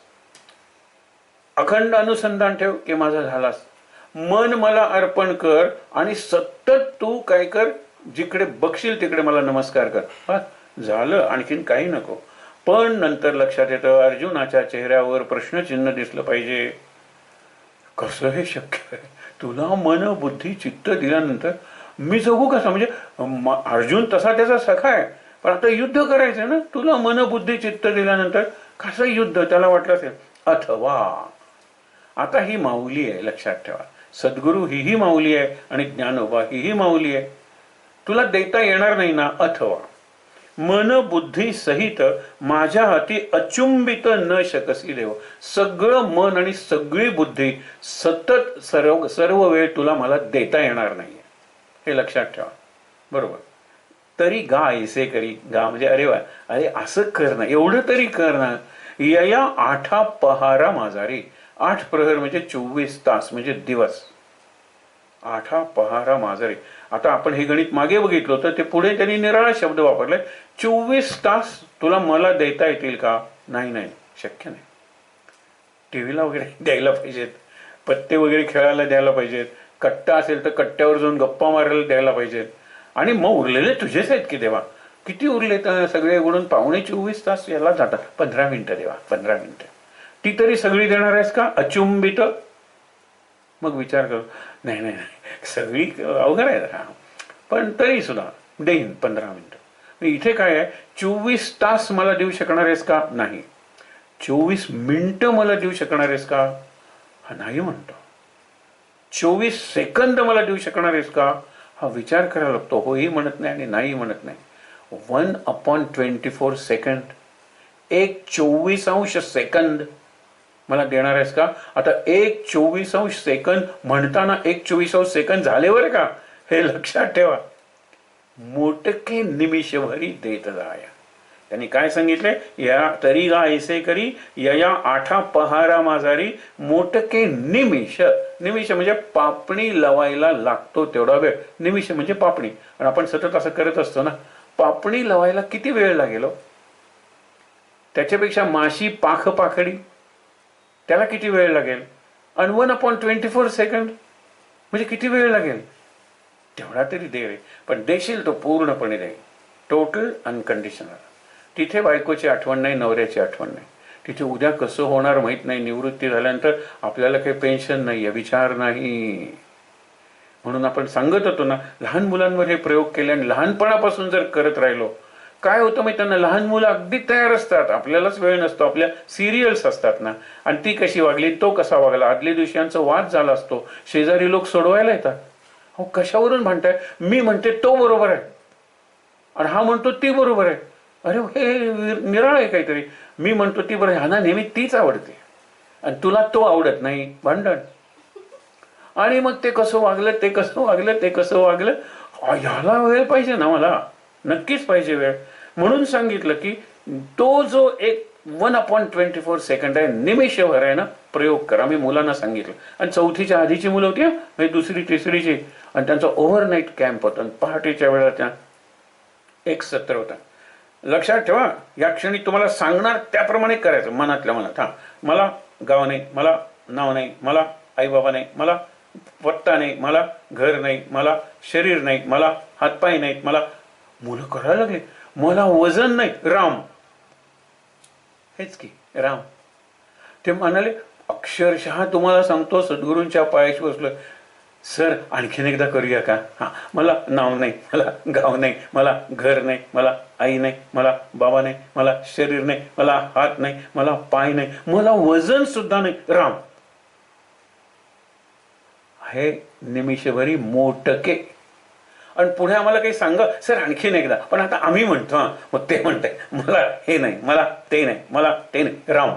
अखंड अनुसंधान ठेव की माझा झालास. मन मला अर्पण कर आणि सतत तू काय कर, जिकडे बघशील तिकडे मला नमस्कार कर. बस झालं, आणखीन काही नको. पण नंतर लक्षात येतं, अर्जुनाच्या चेहऱ्यावर प्रश्नचिन्ह दिसलं पाहिजे. कसं हे शक्य आहे, तुला मन बुद्धी चित्त दिल्यानंतर मी जगू कसा. म्हणजे अर्जुन तसा त्याचा सखा आहे, पण आता युद्ध करायचं ना. तुला मन बुद्धी चित्त दिल्यानंतर कसं युद्ध, त्याला वाटलं असेल. अथवा आता ही माऊली आहे, लक्षात ठेवा. सद्गुरू ही माऊली आहे आणि ज्ञानोबा ही माऊली आहे. तुला देता येणार नाही ना. अथवा मन बुद्धी सहित माझ्या हाती अचुंबित न शकसी देव. सगळं मन आणि सगळी बुद्धी सतत सर्व वेळ तुला मला देता येणार नाहीये, हे लक्षात ठेवा. बरोबर. तरी गा ऐसे करी. गा म्हणजे अरे वा, अरे असं कर ना, एवढं तरी कर ना. यया आठा पहारा माझारी. 8 प्रहर म्हणजे 24 तास म्हणजे दिवस. आठा पहारा माझारी. आता आपण हे गणित मागे बघितलं होतं, ते पुढे त्यांनी निराळा शब्द वापरले. 24 तास तुला मला देता येतील का. नाही नाही, शक्य नाही. टीव्हीला वगैरे द्यायला पाहिजेत, पत्ते वगैरे खेळायला द्यायला पाहिजेत, कट्टा असेल तर कट्ट्यावर जाऊन गप्पा मारायला द्यायला पाहिजेत. आणि मग उरलेले तुझेच आहेत की देवा. किती उरले तर सगळे उडून 24 तास याला जातात. 15 मिनिटं देवा, 15 मिनिटं. ती तरी सगळी देणार आहेस का अचुंबित. मग विचार करू, नाही नाही नाही, सगळी अवघड आहे जरा, पण तरी सुद्धा देईन 15 मिनिटं. इथे काय आहे, 24 तास मला देऊ शकणार आहेस का. नाही. 24 मिनिटं मला देऊ शकणार आहेस का. हा नाही म्हणतो. 24 सेकंद मला देऊ शकणार आहेस का. हा विचार करायला लागतो. होही म्हणत नाही आणि नाही म्हणत नाही. 1/24 सेकंड, 1/24 सेकंद मला देणार आहेस का. आता 1/24 सेकंद म्हणताना 1/24 सेकंद झाले बरं का, हे लक्षात ठेवा. मोटके निमिषभरी देत जाया. त्यांनी काय सांगितले, या तरी गा ऐसे करी यया आठा पहारा माझारी. मोटके निमिष. निमिष म्हणजे पापणी लवायला लागतो तेवढा वेळ. निमिष म्हणजे पापणी. आणि आपण सतत असं करत असतो ना. पापणी लवायला किती वेळ लागेल. त्याच्यापेक्षा माशी पाख पाखडी, त्याला किती वेळ लागेल. आणि 1/24 सेकंड म्हणजे किती वेळ लागेल. तेवढा तरी दे रे. पण देशील तो पूर्णपणे दे, टोटल अनकंडिशनल. तिथे बायकोची आठवण नाही, नवऱ्याची आठवण नाही. तिथे उद्या कसं होणार माहीत नाही. निवृत्ती झाल्यानंतर आपल्याला काही पेन्शन नाही आहे, विचार नाही. म्हणून आपण सांगत होतो ना, लहान मुलांवर हे प्रयोग केले आणि लहानपणापासून जर करत राहिलो, काय होतं माहिती त्यांना. लहान मुलं अगदी तयार असतात, आपल्यालाच वेळ नसतो. आपल्या सिरियल्स असतात ना, आणि ती कशी वागली, तो कसा वागला, आदल्या दिवशी यांचा वाद झाला असतो, शेजारी लोक सोडवायला येतात. हो कशावरून म्हणताय. मी म्हणते तो बरोबर आहे आणि हा म्हणतो ती बरोबर आहे. अरे हे निराळ आहे काहीतरी. मी म्हणतो ती बरोबर, ह्यांना नेहमी तीच आवडते आणि तुला तो आवडत नाही. भांडण. आणि मग ते कसं वागलं, ते कसं वागलं, ते कसं वागलं, ह्याला वेळ पाहिजे ना, मला नक्कीच पाहिजे वेळ. म्हणून सांगितलं की तो जो एक 1/24 आहे, निमिषभर आहे ना, प्रयोग करा. मी मुलांना सांगितलं. आणि चौथीच्या आधीची मुलं होती, म्हणजे दुसरी तिसरीची, आणि त्यांचा ओव्हरनाईट कॅम्प होता. पहाटेच्या वेळा त्या एक सत्र होता. लक्षात ठेवा, या क्षणी तुम्हाला सांगणार त्याप्रमाणे करायचं, मनातल्या मनात. मला गाव नाही, मला नाव नाही, मला आई बाबा नाही, मला पत्ता नाही, मला घर नाही, मला शरीर नाही, मला हातपाय नाहीत, मला. मुलं करायला लागले, मला वजन नाही, राम. हेच की राम. ते म्हणाले, अक्षरशः तुम्हाला सांगतो, सद्गुरूंच्या पायाशी बसलोय, सर आणखीन एकदा करूया का? मला नाव नाही, मला गाव नाही, मला घर नाही, मला आई नाही, मला बाबा नाही, मला शरीर नाही, मला हात नाही, मला पाय नाही, मला वजन सुद्धा नाही, राम. हे निमिषभरी मोटके. आणि पुढे आम्हाला काही सांगा, सर आणखीन एकदा. पण आता आम्ही म्हणतो, मग ते म्हणताय, मला हे नाही, मला ते नाही, मला ते नाही, राम.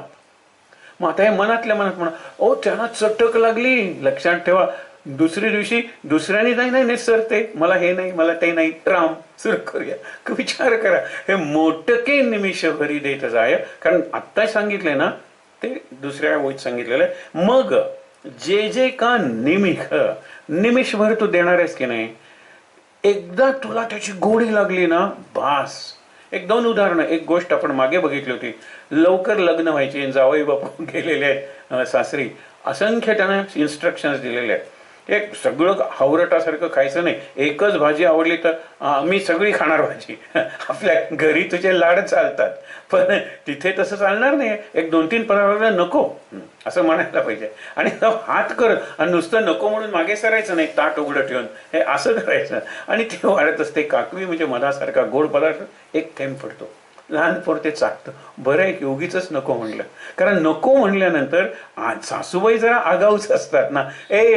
मग आता हे मनातल्या मनात म्हणा. त्यांना चटक लागली. लक्षात ठेवा, दुसरी दिवशी दुसऱ्याने नाही नाही सर, ते मला हे नाही, मला ते नाही, राम. सुरू करूया. विचार करा, हे मोटके निमिषभरी देत जाय. कारण आत्ता सांगितलंय ना, ते दुसऱ्या ओळीत सांगितलेलं आहे. मग जे जे का निमिषभर तू देणार आहेस की नाही, एकदा तुला त्याची गोडी लागली ना, बास. एक दोन उदाहरणं. एक गोष्ट आपण मागे बघितली होती. लवकर लग्न व्हायची, जावई बापू गेलेले आहेत सासरी, असंख्य त्यांना इन्स्ट्रक्शन्स दिलेले आहेत. एक सगळं हावरटासारखं खायचं नाही, एकच भाजी आवडली तर मी सगळी खाणार भाजी. आपल्या घरी तुझे लाड चालतात, पण तिथे तसं चालणार नाही. एक 2-3 पदार्थ नको असं म्हणायला पाहिजे. आणि हात कर, आणि नुसतं नको म्हणून मागे सरायचं नाही, ताट उघडं ठेवून, हे असं करायचं. आणि ते वाढत असते. काकवी म्हणजे मधासारखा गोड पदार्थ एक थेंब पडतो, लहान पोर ते चाकतं. बरं आहे की उगीच नको म्हणलं. कारण नको म्हणल्यानंतर सासूबाई जरा आगाऊच असतात ना.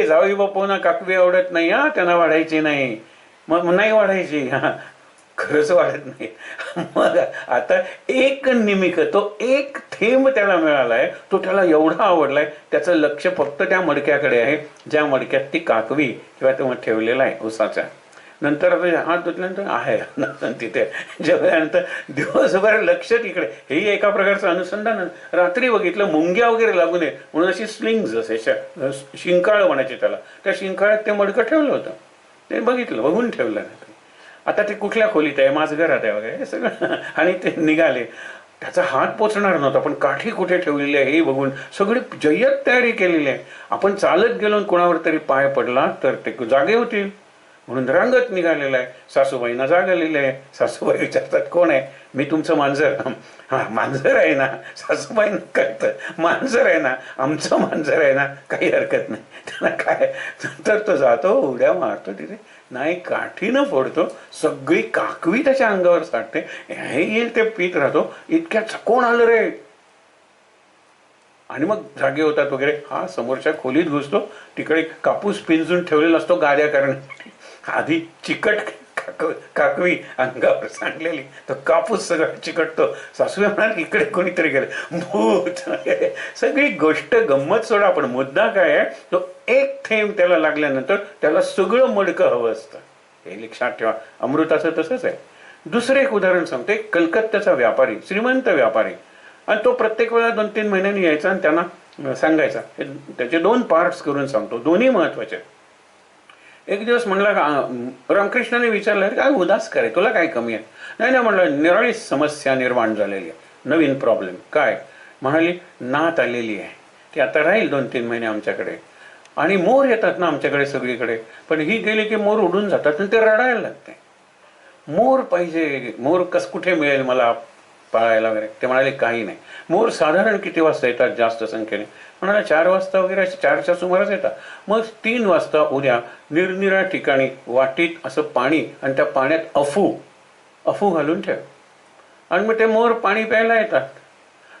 जावई बापूंना काकवी आवडत नाही, त्यांना वाढायची नाही, मग नाही वाढायची. खरंच वाढत नाही. मग आता एक निमिष, तो एक थेंब त्याला मिळालाय, तो त्याला एवढा आवडलाय, त्याचं लक्ष फक्त त्या मडक्याकडे आहे, ज्या मडक्यात ती काकवी किंवा तो ठेवलेला आहे उसाचा. नंतर आता हात धुतल्यानंतर आहे तिथे जेवल्यानंतर दिवसभर लक्ष तिकडे. हेही एका प्रकारचं अनुसंधान. रात्री बघितलं, मुंग्या वगैरे लागू नये म्हणून अशी स्लिंग्ज असे, शिंकाळ म्हणायचे त्याला, त्या शिंकाळ्यात ते मडकं ठेवलं होतं. ते बघितलं, बघून ठेवलं. आता ते कुठल्या खोलीत आहे, माझं घरात आहे वगैरे सगळं. आणि ते निघाले. त्याचा हात पोचणार नव्हता, पण काठी कुठे ठेवलेली आहे हे बघून सगळी जय्यत तयारी केलेली आहे. आपण चालत गेलो, कोणावर तरी पाय पडला तर ते जागे होतील म्हणून रांगत निघालेलं आहे. सासूबाईंना जागलेलं आहे. सासूबाई विचारतात, कोण आहे? मी तुमचं मांजर. मांजर आहे ना? सासूबाईंना कळतं, मांजर आहे ना, आमचं मांजर आहे ना, काही हरकत नाही, त्यांना काय. तर तो जातो, उड्या मारतो तिथे, नाही काठीनं फोडतो, सगळी काकवी त्याच्या अंगावर साठते. हे येईल ते पीत राहतो. इतक्यात कोण आलं रे? आणि मग जागे होतात वगैरे. समोरच्या खोलीत घुसतो. तिकडे कापूस पिंजून ठेवलेला असतो गाद्या करण्यासाठी. आधी चिकट काकवी अंगावर सांडलेली, तो कापूस सगळं चिकटतो. सासूबाई म्हणाल, इकडे कोणीतरी गेलं, भूत. सगळी गोष्ट गंमत सोडा, पण मुद्दा काय आहे, तो एक थेंब त्याला लागल्यानंतर त्याला सगळं मडकं हवं असतं. हे लक्षात ठेवा. अमृताचं तसंच आहे. दुसरं एक उदाहरण सांगतो. एक कलकत्त्याचा व्यापारी, श्रीमंत व्यापारी, आणि तो प्रत्येक वेळा 2-3 महिन्यांनी यायचा आणि त्यांना सांगायचा. त्याचे 2 पार्ट्स करून सांगतो, दोन्ही महत्वाचे. एक दिवस म्हणला, रामकृष्णाने विचारलं, काय उदास करे, तुला काय कमी आहे? नाही नाही म्हणलं, निराळी समस्या निर्माण झालेली आहे, नवीन प्रॉब्लेम. काय? म्हणाली, नात आलेली आहे, ती आता राहील 2-3 महिने आमच्याकडे. आणि मोर येतात ना आमच्याकडे सगळीकडे, पण ही गेली की मोर उडून जातात आणि ते रडायला लागते. मोर पाहिजे, मोर कुठे मिळेल मला पाळायला वगैरे? ते म्हणाले, काही नाही. मोर साधारण किती वाजता येतात जास्त संख्येने? म्हणाला 4 वाजता वगैरे, 4च्या सुमारास येतात. मग 3 वाजता उद्या निरनिराळ्या ठिकाणी वाटीत असं पाणी, आणि त्या पाण्यात अफू घालून ठेव, आणि मग ते मोर पाणी प्यायला येतात.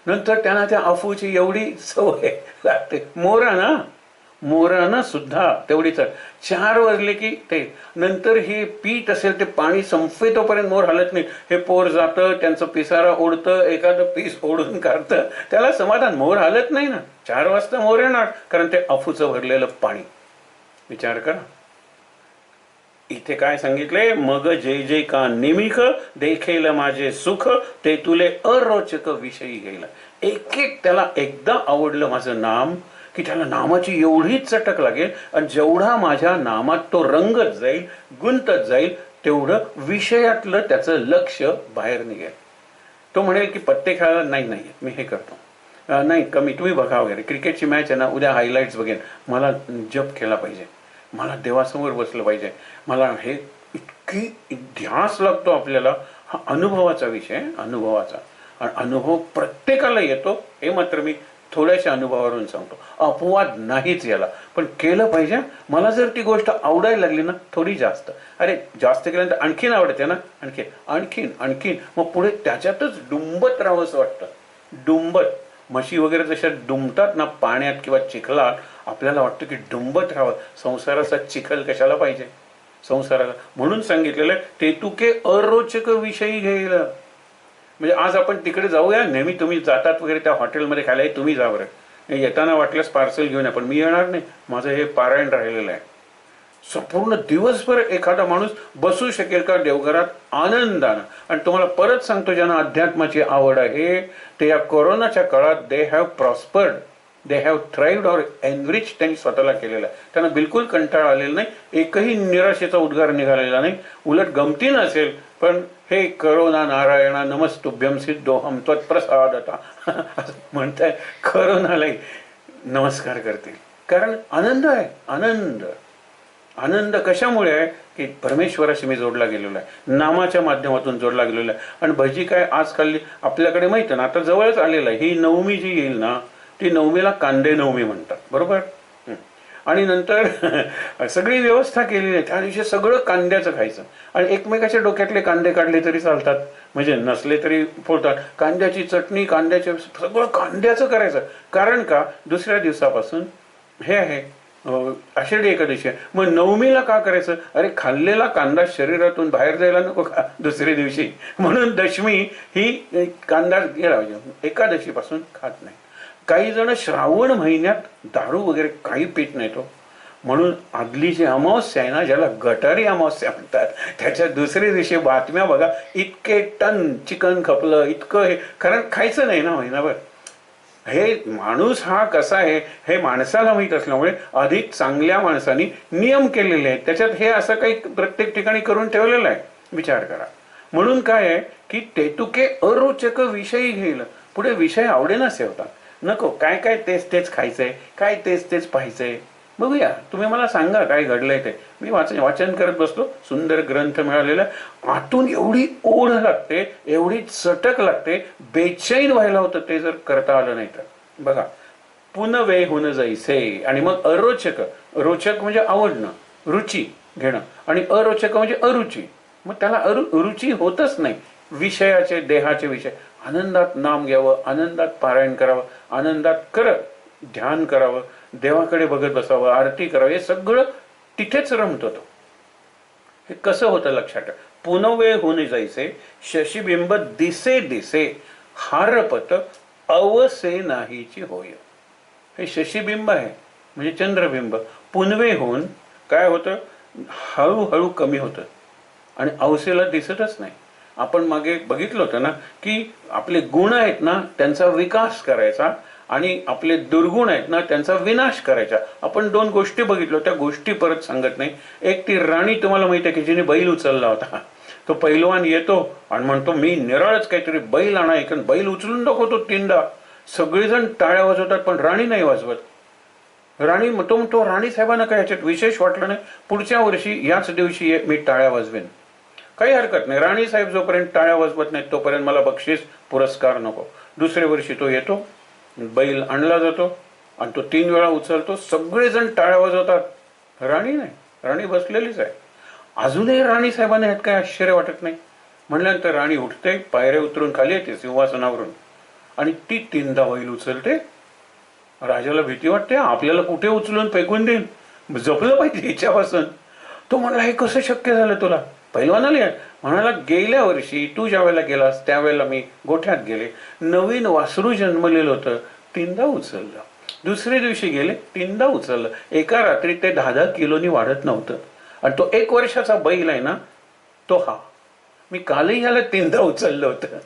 नंतर त्यांना त्या अफूची एवढी सवय लागते. मोरानं सुद्धा तेवढीच. 4 वाजले की ते नंतर हे पीत असेल ते पाणी संपे तोपर्यंत मोर हलत नाही. हे पोर जातं, त्यांचं पिसारा ओढतं, एखादं पीस ओढून काढतं, त्याला समाधान. मोर हलत नाही ना. 4 वाजता मोर येणार, कारण ते अफूचं भरलेलं पाणी. विचार करा. इथे काय सांगितले, मग जय जय का निमिख देखेल माझे सुख, ते तुले अरोचक विषयी घेईल. एक एक त्याला एकदा आवडलं माझं नाम की त्याला नामाची एवढी चटक लागेल, आणि जेवढा माझ्या नामात तो रंगत जाईल, गुंतत जाईल, तेवढं विषयातलं त्याचं लक्ष बाहेर निघेल. तो म्हणेल की पत्ते खेळायला नाही मी हे करतो, नाही कमी, तुम्ही बघा वगैरे, क्रिकेटची मॅच आहे ना, उद्या हायलाईट्स बघेन, मला जप केला पाहिजे, मला देवासमोर बसलं पाहिजे, मला हे इतकी ध्यास लागतो आपल्याला. हा अनुभवाचा विषय, अनुभवाचा. आणि अनुभव प्रत्येकाला येतो, हे मात्र मी थोड्याशा अनुभवावरून सांगतो, अपवाद नाहीच याला. पण केलं पाहिजे. मला जर ती गोष्ट आवडायला लागली ना थोडी जास्त, अरे जास्त केल्यानंतर आणखीन आवडते ना, आणखीन आणखीन आणखीन, मग पुढे त्याच्यातच डुंबत राहावंसं वाटतं. डुंबत, म्हशी वगैरे जशा डुंबतात ना पाण्यात किंवा चिखलात, आपल्याला वाटतं की डुंबत राहावं. संसाराचा चिखल कशाला पाहिजे संसाराला. म्हणून सांगितलेलं ते तुके अरोचक विषयी घेईल. म्हणजे आज आपण तिकडे जाऊया, नेहमी तुम्ही जातात वगैरे त्या हॉटेलमध्ये खायला, तुम्ही जा बरं, येताना वाटल्यास पार्सल घेऊन या, पण मी येणार नाही, माझं हे पारायण राहिलेलं आहे. संपूर्ण दिवसभर एखादा माणूस बसू शकेल का देवघरात आनंदानं. आणि तुम्हाला परत सांगतो, ज्यांना अध्यात्माची आवड आहे ते या कोरोनाच्या काळात they have prospered, they have thrived or enrich, त्यांनी स्वतःला केलेलं आहे. त्यांना बिलकुल कंटाळा आलेला नाही, एकही निराशेचा उद्गार निघालेला नाही, उलट गमती नसेल पण हे करोना नारायणा नमस्तुभ्यम सिद्धोहम त्वत्प्रसादता असं म्हणताय, करोनालाही नमस्कार करतील. कारण आनंद आहे. आनंद आनंद कशामुळे आहे की परमेश्वराशी मी जोडला गेलेलो आहे, नामाच्या माध्यमातून जोडला गेलेला आहे. आणि भजी काय आजकाल आपल्याकडे माहिती आहे ना, आता जवळच आलेलं आहे, ही नवमी जी येईल ना, ती नवमीला कांदे नवमी म्हणतात, बरोबर. आणि नंतर सगळी व्यवस्था केलेली आहे, त्या दिवशी सगळं कांद्याचं खायचं, आणि एकमेकाच्या डोक्यातले कांदे काढले तरी चालतात, म्हणजे नसले तरी फोडतात. कांद्याची चटणी, कांद्याचे सगळं कांद्याचं करायचं. कारण का, दुसऱ्या दिवसापासून हे आहे आषाढी एकादशी आहे. मग नवमीला का करायचं, अरे खाल्लेला कांदा शरीरातून बाहेर जायला नको का दुसऱ्या दिवशी, म्हणून दशमी ही कांदा गेला पाहिजे, एकादशीपासून खात नाही. काही जण श्रावण महिन्यात दारू वगैरे काही पित नाही तो, म्हणून आदली जी अमावस्या आहे ना, ज्याला गटारी अमावस्या म्हणतात, त्याच्या दुसऱ्या दिवशी बातम्या बघा, इतके टन चिकन खपलं, इतकं हे, कारण खायचं नाही ना महिनाभर. हे माणूस हा कसा आहे हे माणसाला माहीत असल्यामुळे अधिक चांगल्या माणसांनी नियम केलेले आहेत, त्याच्यात हे असं काही प्रत्येक ठिकाणी करून ठेवलेलं आहे. विचार करा. म्हणून काय आहे की तेतुके अरोचक विषयी घेईल, पुढे विषय आवडेनासे होतात. नको काय काय तेच तेच खायचंय, काय तेच तेच पाहायचंय. बघूया, तुम्ही मला सांगा काय घडलंय ते. मी वाचन करत बसलो, सुंदर ग्रंथ मिळालेला, आतून एवढी ओढ लागते, एवढी चटक लागते, बेचैन व्हायला होतं ते जर करता आलं नाही तर. बघा, पुनवे होणं जैसे, आणि मग अरोचक. रोचक म्हणजे आवडणं, रुची घेणं, आणि अरोचक म्हणजे अरुची. मग त्याला रुची होतच नाही. विषयाचे, देहाचे विषय. आनंदात नाम घ्यावं, आनंदात पारायण करावं, आनंदात ध्यान करावं, देवाकडे बघत बसावं, आरती करावं, हे सगळं तिथेच रमत होतं. हे कसं होतं लक्षात ठेवा. पुनवे होणे जायचे, शशीबिंब दिसे दिसे, हारपत अवसे नाहीची होय. हे शशीबिंब आहे म्हणजे चंद्रबिंब. पुनवे होऊन काय होतं, हळूहळू कमी होतं आणि अवसेला दिसतच नाही. आपण मागे बघितलं होतं ना की आपले गुण आहेत ना त्यांचा विकास करायचा, आणि आपले दुर्गुण आहेत ना त्यांचा विनाश करायचा. आपण दोन गोष्टी बघितल्या, त्या गोष्टी परत सांगत नाही. एक ती राणी तुम्हाला माहिती आहे की जिने बैल उचलला होता. तो पैलवान येतो आणि म्हणतो मी निराळच काहीतरी बैल आणा, एक बैल उचलून दाखवतो 3दा. सगळेजण टाळ्या वाजवतात पण राणी नाही वाजवत. राणी म्हणतो राणी साहेबांना काय याच्यात विशेष वाटलं नाही, पुढच्या वर्षी याच दिवशी मी टाळ्या वाजवेन. काही हरकत नाही, राणी साहेब जोपर्यंत टाळ्या वाजवत नाहीत तोपर्यंत मला बक्षीस पुरस्कार नको. दुसऱ्या वर्षी तो येतो, बैल आणला जातो आणि तो 3 वेळा उचलतो, सगळेजण टाळ्या वाजवतात, राणी नाही, राणी बसलेलीच आहे. अजूनही राणी साहेबांना ह्यात काही आश्चर्य वाटत नाही. म्हणल्यानंतर राणी उठते, पायऱ्या उतरून खाली येते सिंहासनावरून, आणि ती 3दा बैल उचलते. राजाला भीती वाटते, आपल्याला कुठे उचलून फेकून देईल, जपलं पाहिजे हिच्यापासून. तो म्हणला हे कसं शक्य झालं तुला. पैलवानाला म्हणाला गेल्या वर्षी तू ज्या वेळेला गेलास त्यावेळेला मी गोठ्यात गेले, नवीन वासरू जन्मलेलं होतं, 3दा उचललं. दुसऱ्या दिवशी गेले, 3दा उचललं. एका रात्री ते 10-10 किलोनी वाढत नव्हतं. आणि तो 1 वर्षाचा बैल आहे ना, तो हा. मी कालही ह्याला 3दा उचललं होतं.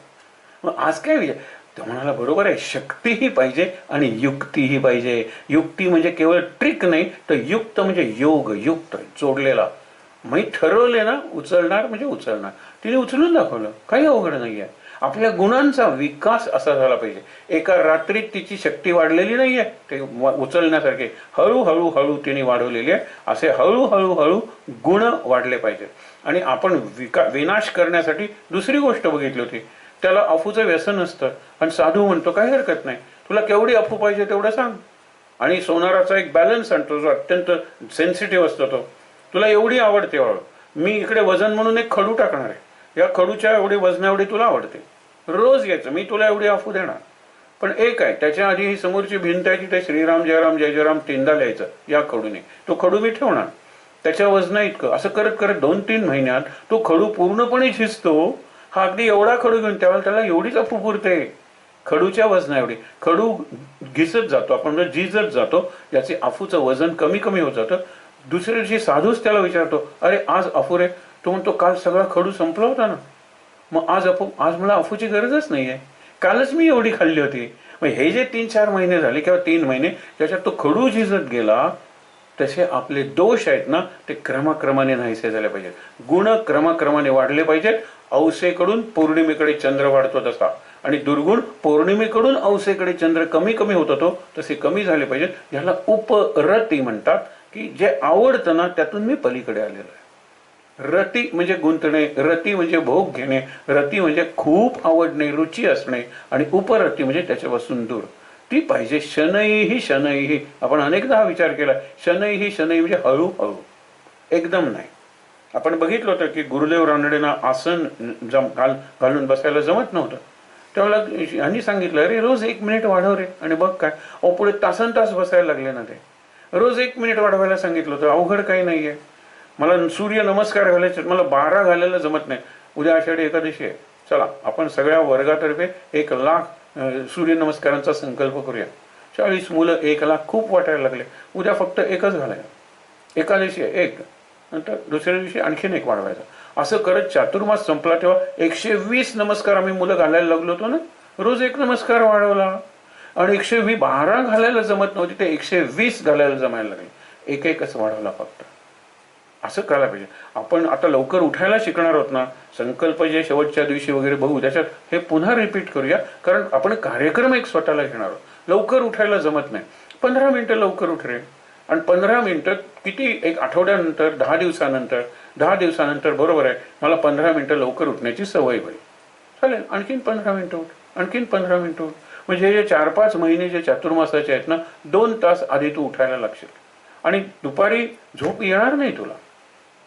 मग आज काय विचार, तो म्हणाला बरोबर आहे, शक्तीही पाहिजे आणि युक्तीही पाहिजे. युक्ती म्हणजे केवळ ट्रिक नाही, तर युक्त म्हणजे योग, युक्त जोडलेला. मी ठरवले ना उचलणार म्हणजे उचलणार. तिने उचलून दाखवलं, काही अवघड नाही आहे. आपल्या गुणांचा विकास असा झाला पाहिजे. एका रात्रीत तिची शक्ती वाढलेली नाही आहे ते उचलण्यासारखे, हळूहळू हळू तिने वाढवलेली आहे. असे हळूहळू हळू गुण वाढले पाहिजे. आणि आपण विनाश करण्यासाठी दुसरी गोष्ट बघितली होती, त्याला अफूचं व्यसन असतं. आणि साधू म्हणतो काही हरकत नाही, तुला केवढी अफू पाहिजे तेवढं सांग. आणि सोनाराचा एक बॅलन्स आणतो जो अत्यंत सेन्सिटिव्ह असतो तो, तुला एवढी आवडते हळू, मी इकडे वजन म्हणून एक खडू टाकणार आहे, या खडूच्या एवढी वजना एवढी तुला आवडते, रोज घ्यायचं, मी तुला एवढी अफू देणार. पण एक आहे, त्याच्या आधी ही समोरची भिंत आहे तिथे श्रीराम जयराम जय जयराम 3दा लिहायचं या खडूने. तो खडू मी ठेवणार त्याच्या वजना इतकं. असं करत करत 2-3 महिन्यात तो खडू पूर्णपणे झिजतो. हा अगदी एवढा खडू घेऊन त्यावेळेला त्याला एवढीच अफू पुरते, खडूच्या वजना एवढी. खडू घिसत जातो, आपण झिजत जातो, याचे अफूचं वजन कमी कमी होत जातं. दुसऱ्या दिवशी साधूच त्याला विचारतो, अरे आज अफू रे? तो म्हणतो काल सगळा खडू संपला होता ना, मग आज मला अफूची गरजच नाही आहे, कालच मी एवढी खाल्ली होती. मग हे जे 3-4 महिने झाले किंवा 3 महिने त्याच्यात तो खडू झिजत गेला, तसे आपले दोष आहेत ना ते क्रमाक्रमाने नाहीसे झाले पाहिजेत. गुण क्रमाक्रमाने वाढले पाहिजेत. औसेकडून पौर्णिमेकडे चंद्र वाढतो तसा, आणि दुर्गुण पौर्णिमेकडून औसेकडे चंद्र कमी कमी होत होतो तसे कमी झाले पाहिजेत. याला उपरती म्हणतात, की जे आवडतं ना त्यातून मी पलीकडे आलेलो आहे. रती म्हणजे गुंतणे, रती म्हणजे भोग घेणे, रती म्हणजे खूप आवडणे, रुची असणे, आणि उपरती म्हणजे त्याच्यापासून दूर ती पाहिजे. शनैही शनैही, आपण अनेकदा हा विचार केला, शनैही शनैही म्हणजे हळूहळू, एकदम नाही. आपण बघितलं होतं की गुरुदेव रानडेंना आसन घालून बसायला जमत नव्हतं. त्यावेळेला यांनी सांगितलं, अरे रोज 1 मिनिट वाढव रे, आणि बघ काय, पुढे तासन तास बसायला लागले ना. ते रोज 1 मिनिट वाढवायला सांगितलं होतं, अवघड काही नाहीये. मला सूर्य नमस्कार घालायचे, मला 12 घालायला जमत नाही. उद्या आषाढी एकादशी आहे, चला आपण सगळ्या वर्गातर्फे 1,00,000 सूर्यनमस्कारांचा संकल्प करूया. 40 मुलं 1,00,000 खूप वाटायला लागले. उद्या फक्त 1च घालायला, एकादशी आहे 1, नंतर दुसऱ्या दिवशी आणखीन 1 वाढवायचा. असं करत चातुर्मास संपला तेव्हा 120 नमस्कार आम्ही मुलं घालायला लागलो होतो ना. रोज 1 नमस्कार वाढवला, आणि 12 घालायला जमत नव्हती ते 120 घालायला जमायला लागले. 1-1च वाढवला फक्त. असं करायला पाहिजे. आपण आता लवकर उठायला शिकणार आहोत ना, संकल्प जे शेवटच्या दिवशी वगैरे बघू, त्याच्यात हे पुन्हा रिपीट करूया, कारण आपण कार्यक्रम एक स्वतःला घेणार आहोत. लवकर उठायला जमत नाही, 15 मिनिटं लवकर उठ रे. आणि 15 मिनिटं किती, 1 आठवड्यानंतर, 10 दिवसानंतर बरोबर आहे, मला 15 मिनिटं लवकर उठण्याची सवय होईल. चालेल, आणखीन 15 मिनिटं उठ, आणखीन 15 मिनिटं उठ. म्हणजे जे 4-5 महिने जे चातुर्मासाचे आहेत ना, 2 तास आधी तू उठायला लागशील. आणि दुपारी झोप येणार नाही तुला,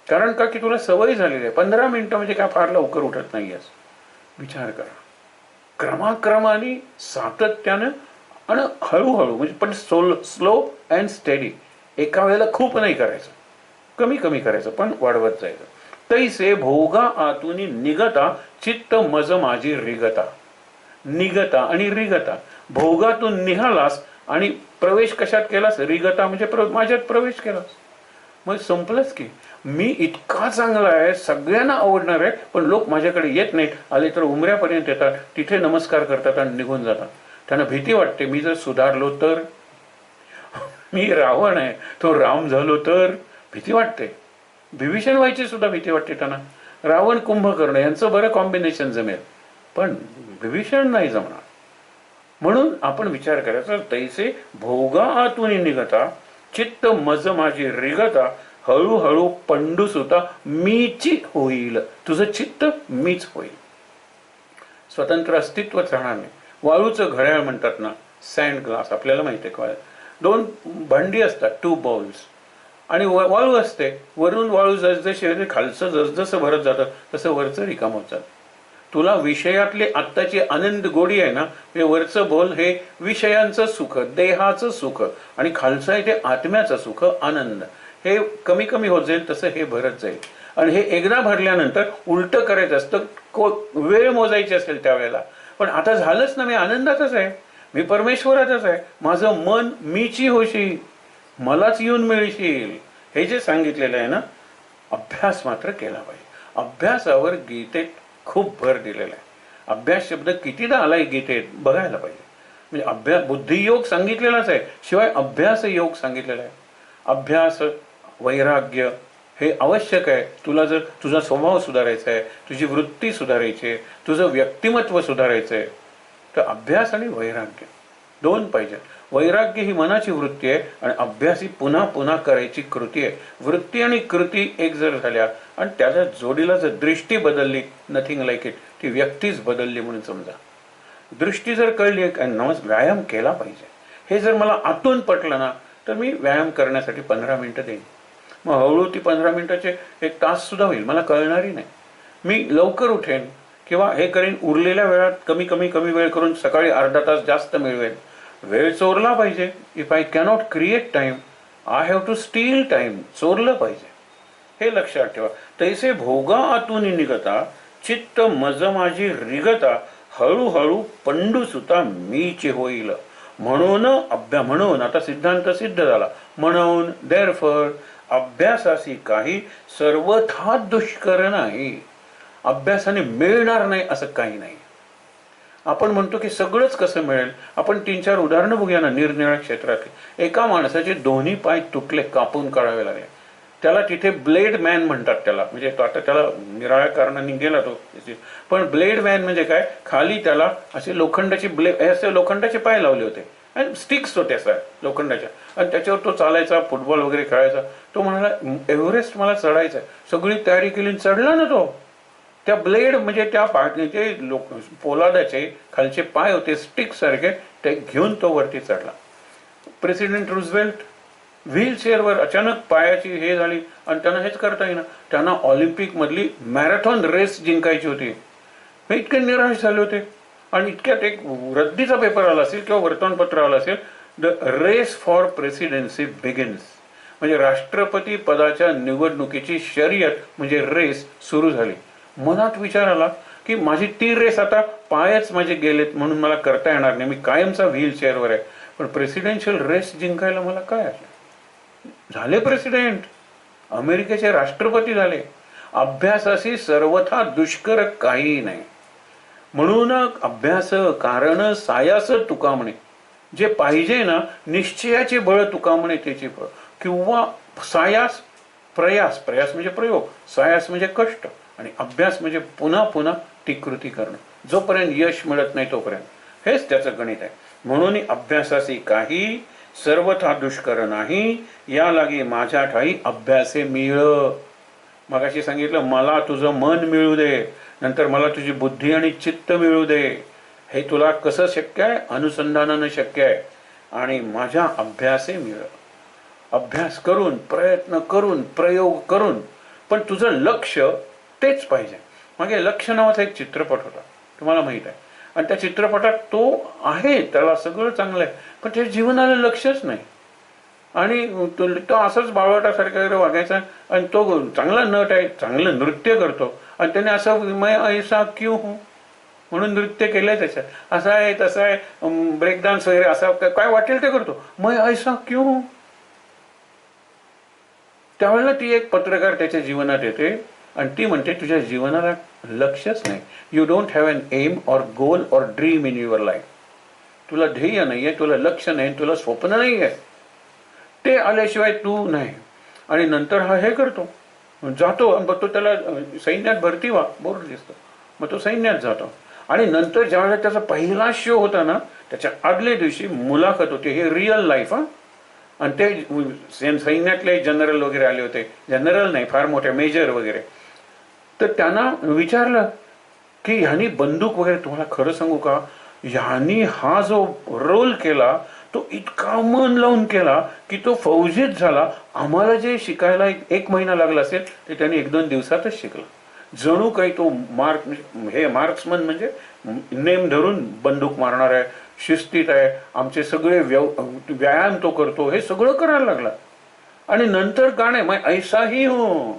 कारण का की तुला सवय झालेली आहे. 15 मिनिटं म्हणजे काय फार लवकर उठत नाही आहेस. विचार करा, क्रमाक्रमाने, सातत्यानं आणि हळूहळू, म्हणजे पण स्लो अँड स्टेडी. एका वेळेला खूप नाही करायचं, कमी कमी करायचं, पण वाढवत जायचं. तैसे भोगा आतुनी निगता, चित्त मज माझी रिगता. निगता आणि रिगता, भोगातून निघालास आणि प्रवेश कशात केलास, रिगता म्हणजे माझ्यात प्रवेश केलास. मग संपलंच की. मी इतका चांगला आहे, सगळ्यांना आवडणार आहे, पण लोक माझ्याकडे येत नाहीत. आले तर उमऱ्यापर्यंत येतात, तिथे नमस्कार करतात आणि निघून जातात. त्यांना भीती वाटते, मी जर सुधारलो तर, मी रावण आहे तो राम झालो तर भीती वाटते. विभीषण व्हायची सुद्धा भीती वाटते त्यांना. रावण कुंभकर्ण यांचं बरं कॉम्बिनेशन जमेल, पण विभीषण नाही जमणार. म्हणून आपण विचार करायचा, तैसे भोगा आतून निघता, चित्त मज माझी रिगता, हळूहळू पंडुसुता मीची होईल. तुझं चित्त मीच होईल, स्वतंत्र अस्तित्वच राहणार नाही. वाळूचं घड्याळ म्हणतात ना, सँड ग्लास, आपल्याला माहिती आहे का, 2 भांडी असतात, 2 बाउल्स, आणि वाळू असते. वरून वाळू जसजशी खालचं जसजसं भरत जातं तसं वरचं रिकाम होत जातं. तुला विषयातली आत्ताची आनंद गोडी आहे ना, हे वरचं बोल हे विषयांचं सुख, देहाचं सुख, आणि खालचं आहे ते आत्म्याचं सुख, आनंद. हे कमी कमी होत जाईल तसं हे भरत जाईल. आणि हे एकदा भरल्यानंतर उलटं करायचं असतं, वेळ मोजायची असेल त्यावेळेला. पण आता झालंच ना, मी आनंदातच आहे, मी परमेश्वराचाच आहे, माझं मन मीची होशील, मलाच येऊन मिळशील, हे जे सांगितलेलं आहे ना, अभ्यास मात्र केला पाहिजे. अभ्यासावर गीतेत खूप भर दिलेला आहे. अभ्यास शब्द कितीदा आलाय गीतेत बघायला पाहिजे. म्हणजे अभ्यास, बुद्धियोग सांगितलेलाच आहे, शिवाय अभ्यास योग सांगितलेला आहे. अभ्यास, वैराग्य हे आवश्यक आहे. तुला जर तुझा स्वभाव सुधारायचा आहे, तुझी वृत्ती सुधारायची आहे, तुझं व्यक्तिमत्व सुधारायचं आहे, तर अभ्यास आणि वैराग्य दोन पाहिजे. वैराग्य ही मनाची वृत्ती आहे आणि अभ्यास ही पुन्हा पुन्हा करायची कृती आहे. वृत्ती आणि कृती एक जर झाल्या आणि त्याच्या जोडीला जर दृष्टी बदलली, नथिंग लाईक इट, ती व्यक्तीच बदलली म्हणून समजा. दृष्टी जर कळली, व्यायाम केला पाहिजे, हे जर मला आतून पटलं ना, तर मी व्यायाम करण्यासाठी 15 मिनिटं देईन. मग हळूहळू ती 15 मिनिटाचे 1 तास सुद्धा होईल, मला कळणारही नाही. मी लवकर उठेन किंवा हे करेन, उरलेल्या वेळात कमी कमी कमी वेळ करून सकाळी अर्धा तास जास्त मिळवेल. वेळ चोरला पाहिजे. If I cannot create time, I have to steal time. चोरलं पाहिजे, हे लक्षात ठेवा. तैसे भोगा आतून निघता, चित्त मज माझी रिगता, हळूहळू पंडू सुता मीचे होईल. म्हणून आता सिद्धांत सिद्ध झाला. म्हणून देअरफॉर अभ्यासाशी काही सर्वथा दुष्कर नाही. अभ्यासाने मिळणार नाही असं काही नाही. आपण म्हणतो की सगळंच कसं मिळेल. आपण 3-4 उदाहरणं बघूया ना निरनिराळ्या क्षेत्रातली. एका माणसाचे दोन्ही पाय तुटले, कापून काढावे लागले. त्याला तिथे ब्लेड मॅन म्हणतात त्याला. म्हणजे तो आता त्याला निराळ्या कारणाने गेला तो. पण ब्लेड मॅन म्हणजे काय, खाली त्याला असे लोखंडाचे असे लोखंडाचे पाय लावले होते आणि स्टिक्स होत्या सर लोखंडाच्या, आणि त्याच्यावर तो चालायचा, फुटबॉल वगैरे खेळायचा. तो म्हणाला एव्हरेस्ट मला चढायचं आहे. सगळी तयारी केली, चढला ना तो. त्या ब्लेड म्हणजे त्या ते पोलादाचे खालचे पाय होते स्टिक सारखे, ते घेऊन तो वरती चढला. प्रेसिडेंट रुझवेल्ट व्हील चेअरवर अचानक पायाची हे झाली आणि त्यांना हेच करता येईना. त्यांना ऑलिम्पिक मधली मॅरेथॉन रेस जिंकायची होती. हे इतके निराश झाले होते. आणि इतक्यात एक रद्दीचा पेपर आला असेल किंवा वर्तमानपत्र आलं असेल, the race for presidency begins. म्हणजे राष्ट्रपती पदाच्या निवडणुकीची शर्यत म्हणजे रेस सुरू झाली. मनात विचार आला की माझी ती रेस आता पायच माझे गेलेत म्हणून मला करता येणार नाही, मी कायमचा व्हील चेअरवर आहे. पण प्रेसिडेन्शियल रेस जिंकायला मला काय आहे. झाले प्रेसिडेंट, अमेरिकेचे राष्ट्रपती झाले. अभ्यासाशी सर्वथा दुष्कर काही नाही. म्हणून अभ्यास कारण सायास तुका म्हणे. जे पाहिजे ना, निश्चयाचे बळ तुका म्हणे त्याचे फळ. किंवा सायास प्रयास, प्रयास म्हणजे प्रयोग, सायास म्हणजे कष्ट, आणि अभ्यास म्हणजे पुन्हा पुन्हा ती कृती करणं. जोपर्यंत यश मिळत नाही तोपर्यंत. हेच त्याचं गणित आहे. म्हणून अभ्यासाशी काही सर्वथा दुष्कर नाही, या लागे माझ्या ठाई अभ्यासे मिळ. मगाशी सांगितलं मला तुझं मन मिळू दे, नंतर मला तुझी बुद्धी आणि चित्त मिळू दे. हे तुला कसं शक्य आहे, अनुसंधानानं शक्य आहे. आणि माझ्या अभ्यासे मिळ. अभ्यास करून, प्रयत्न करून, प्रयोग करून, पण तुझं लक्ष तेच पाहिजे. मागे लक्ष नावाचा एक चित्रपट होता, तुम्हाला माहित आहे. आणि त्या चित्रपटात तो आहे, त्याला सगळं चांगलं आहे, पण त्या जीवनाला लक्षच नाही. आणि तो असंच बावळटासारखा वगैरे वागायचा. आणि तो चांगला नट आहे, चांगलं नृत्य करतो, आणि त्याने असं मैं ऐसा क्यों हूं म्हणून नृत्य केलंय त्याच्यात. असं आहे तसं आहे, ब्रेक डान्स वगैरे असं काय वाटेल ते करतो. मैं ऐसा क्यों हूं. त्यावेळेला ती एक पत्रकार त्याच्या जीवनात येते आणि ती म्हणते तुझ्या जीवनाला लक्षच नाही. You don't have an aim or goal or dream in your life. तुला ध्येय नाहीये, तुला लक्ष नाही, तुला स्वप्न नाही आहे. ते आल्याशिवाय तू नाही. आणि नंतर हा हे करतो, जातो आणि बघतो त्याला सैन्यात भरती बोर्ड दिसतो. मग तो सैन्यात जातो. आणि नंतर ज्यावेळेला त्याचा पहिला शो होता ना, त्याच्या आदल्या दिवशी मुलाखत होती. हे रिअल लाईफ. आणि ते सैन्यातले जनरल वगैरे आले होते. जनरल नाही, फार मोठे मेजर वगैरे. तर त्यांना विचारलं की ह्यानी बंदूक वगैरे, तुम्हाला खरं सांगू का, ह्यानी हा जो रोल केला तो इतका मन लावून केला की तो फौजीत झाला. आम्हाला जे शिकायला 1 महिना लागला असेल ते त्यांनी 1-2 दिवसातच शिकला. जणू काही तो मार्क्समन म्हणजे नेम धरून बंदूक मारणार आहे, शिस्तीत आहे, आमचे सगळे व्यायाम तो करतो, हे सगळं करायला लागला. आणि नंतर गाणे मैं ऐसा ही हूं,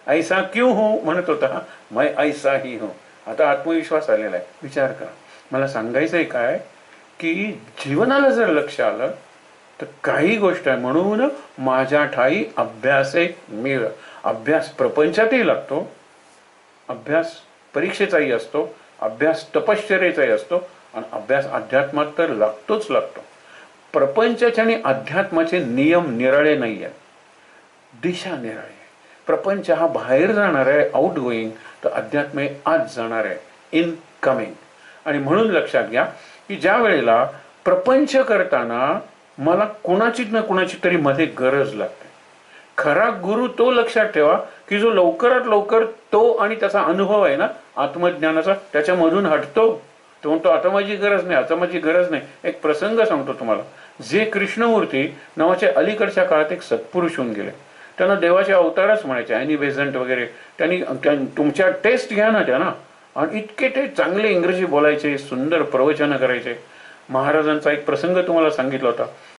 ऐसा क्यों हूं म्हणत होता. मैं ऐसा ही हूं. आता आत्मविश्वास आलेला आहे. विचार करा. मला सांगायचंय काय की जीवनाला जर लक्ष आलं तर काही गोष्ट आहे. म्हणून माझ्या ठाई अभ्यासे मिळ. अभ्यास प्रपंचातही लागतो, अभ्यास परीक्षेचाही असतो, अभ्यास तपश्चर्येचाही असतो, आणि अभ्यास अध्यात्मात तर लागतोच लागतो. प्रपंचाचे आणि अध्यात्माचे नियम निराळे नाही आहेत, दिशा निराळी आहे. प्रपंच हा बाहेर जाणार आहे, आउट गोईंग, तर अध्यात्म हे आत जाणार आहे, इन कमिंग. आणि म्हणून लक्षात घ्या की ज्या वेळेला प्रपंच करताना मला कुणाची ना कुणाची तरी मध्ये गरज लागते. खरा गुरु तो लक्षात ठेवा की जो लवकरात लवकर तो आणि त्याचा अनुभव आहे ना आत्मज्ञानाचा त्याच्यामधून हटतो. तो म्हणतो आता माझी गरज नाही, आता माझी गरज नाही. एक प्रसंग सांगतो तुम्हाला. जे कृष्णमूर्ती नावाचे अलीकडच्या काळात एक सत्पुरुष होऊन गेले. त्यांना देवाचे अवतारच म्हणायचे, ॲनी बेझंट वगैरे. त्यांनी तुमच्या टेस्ट घ्या ना त्यांना, आणि इतके ते चांगले इंग्रजी बोलायचे, सुंदर प्रवचनं करायचे. महाराजांचा एक प्रसंग तुम्हाला सांगितला होता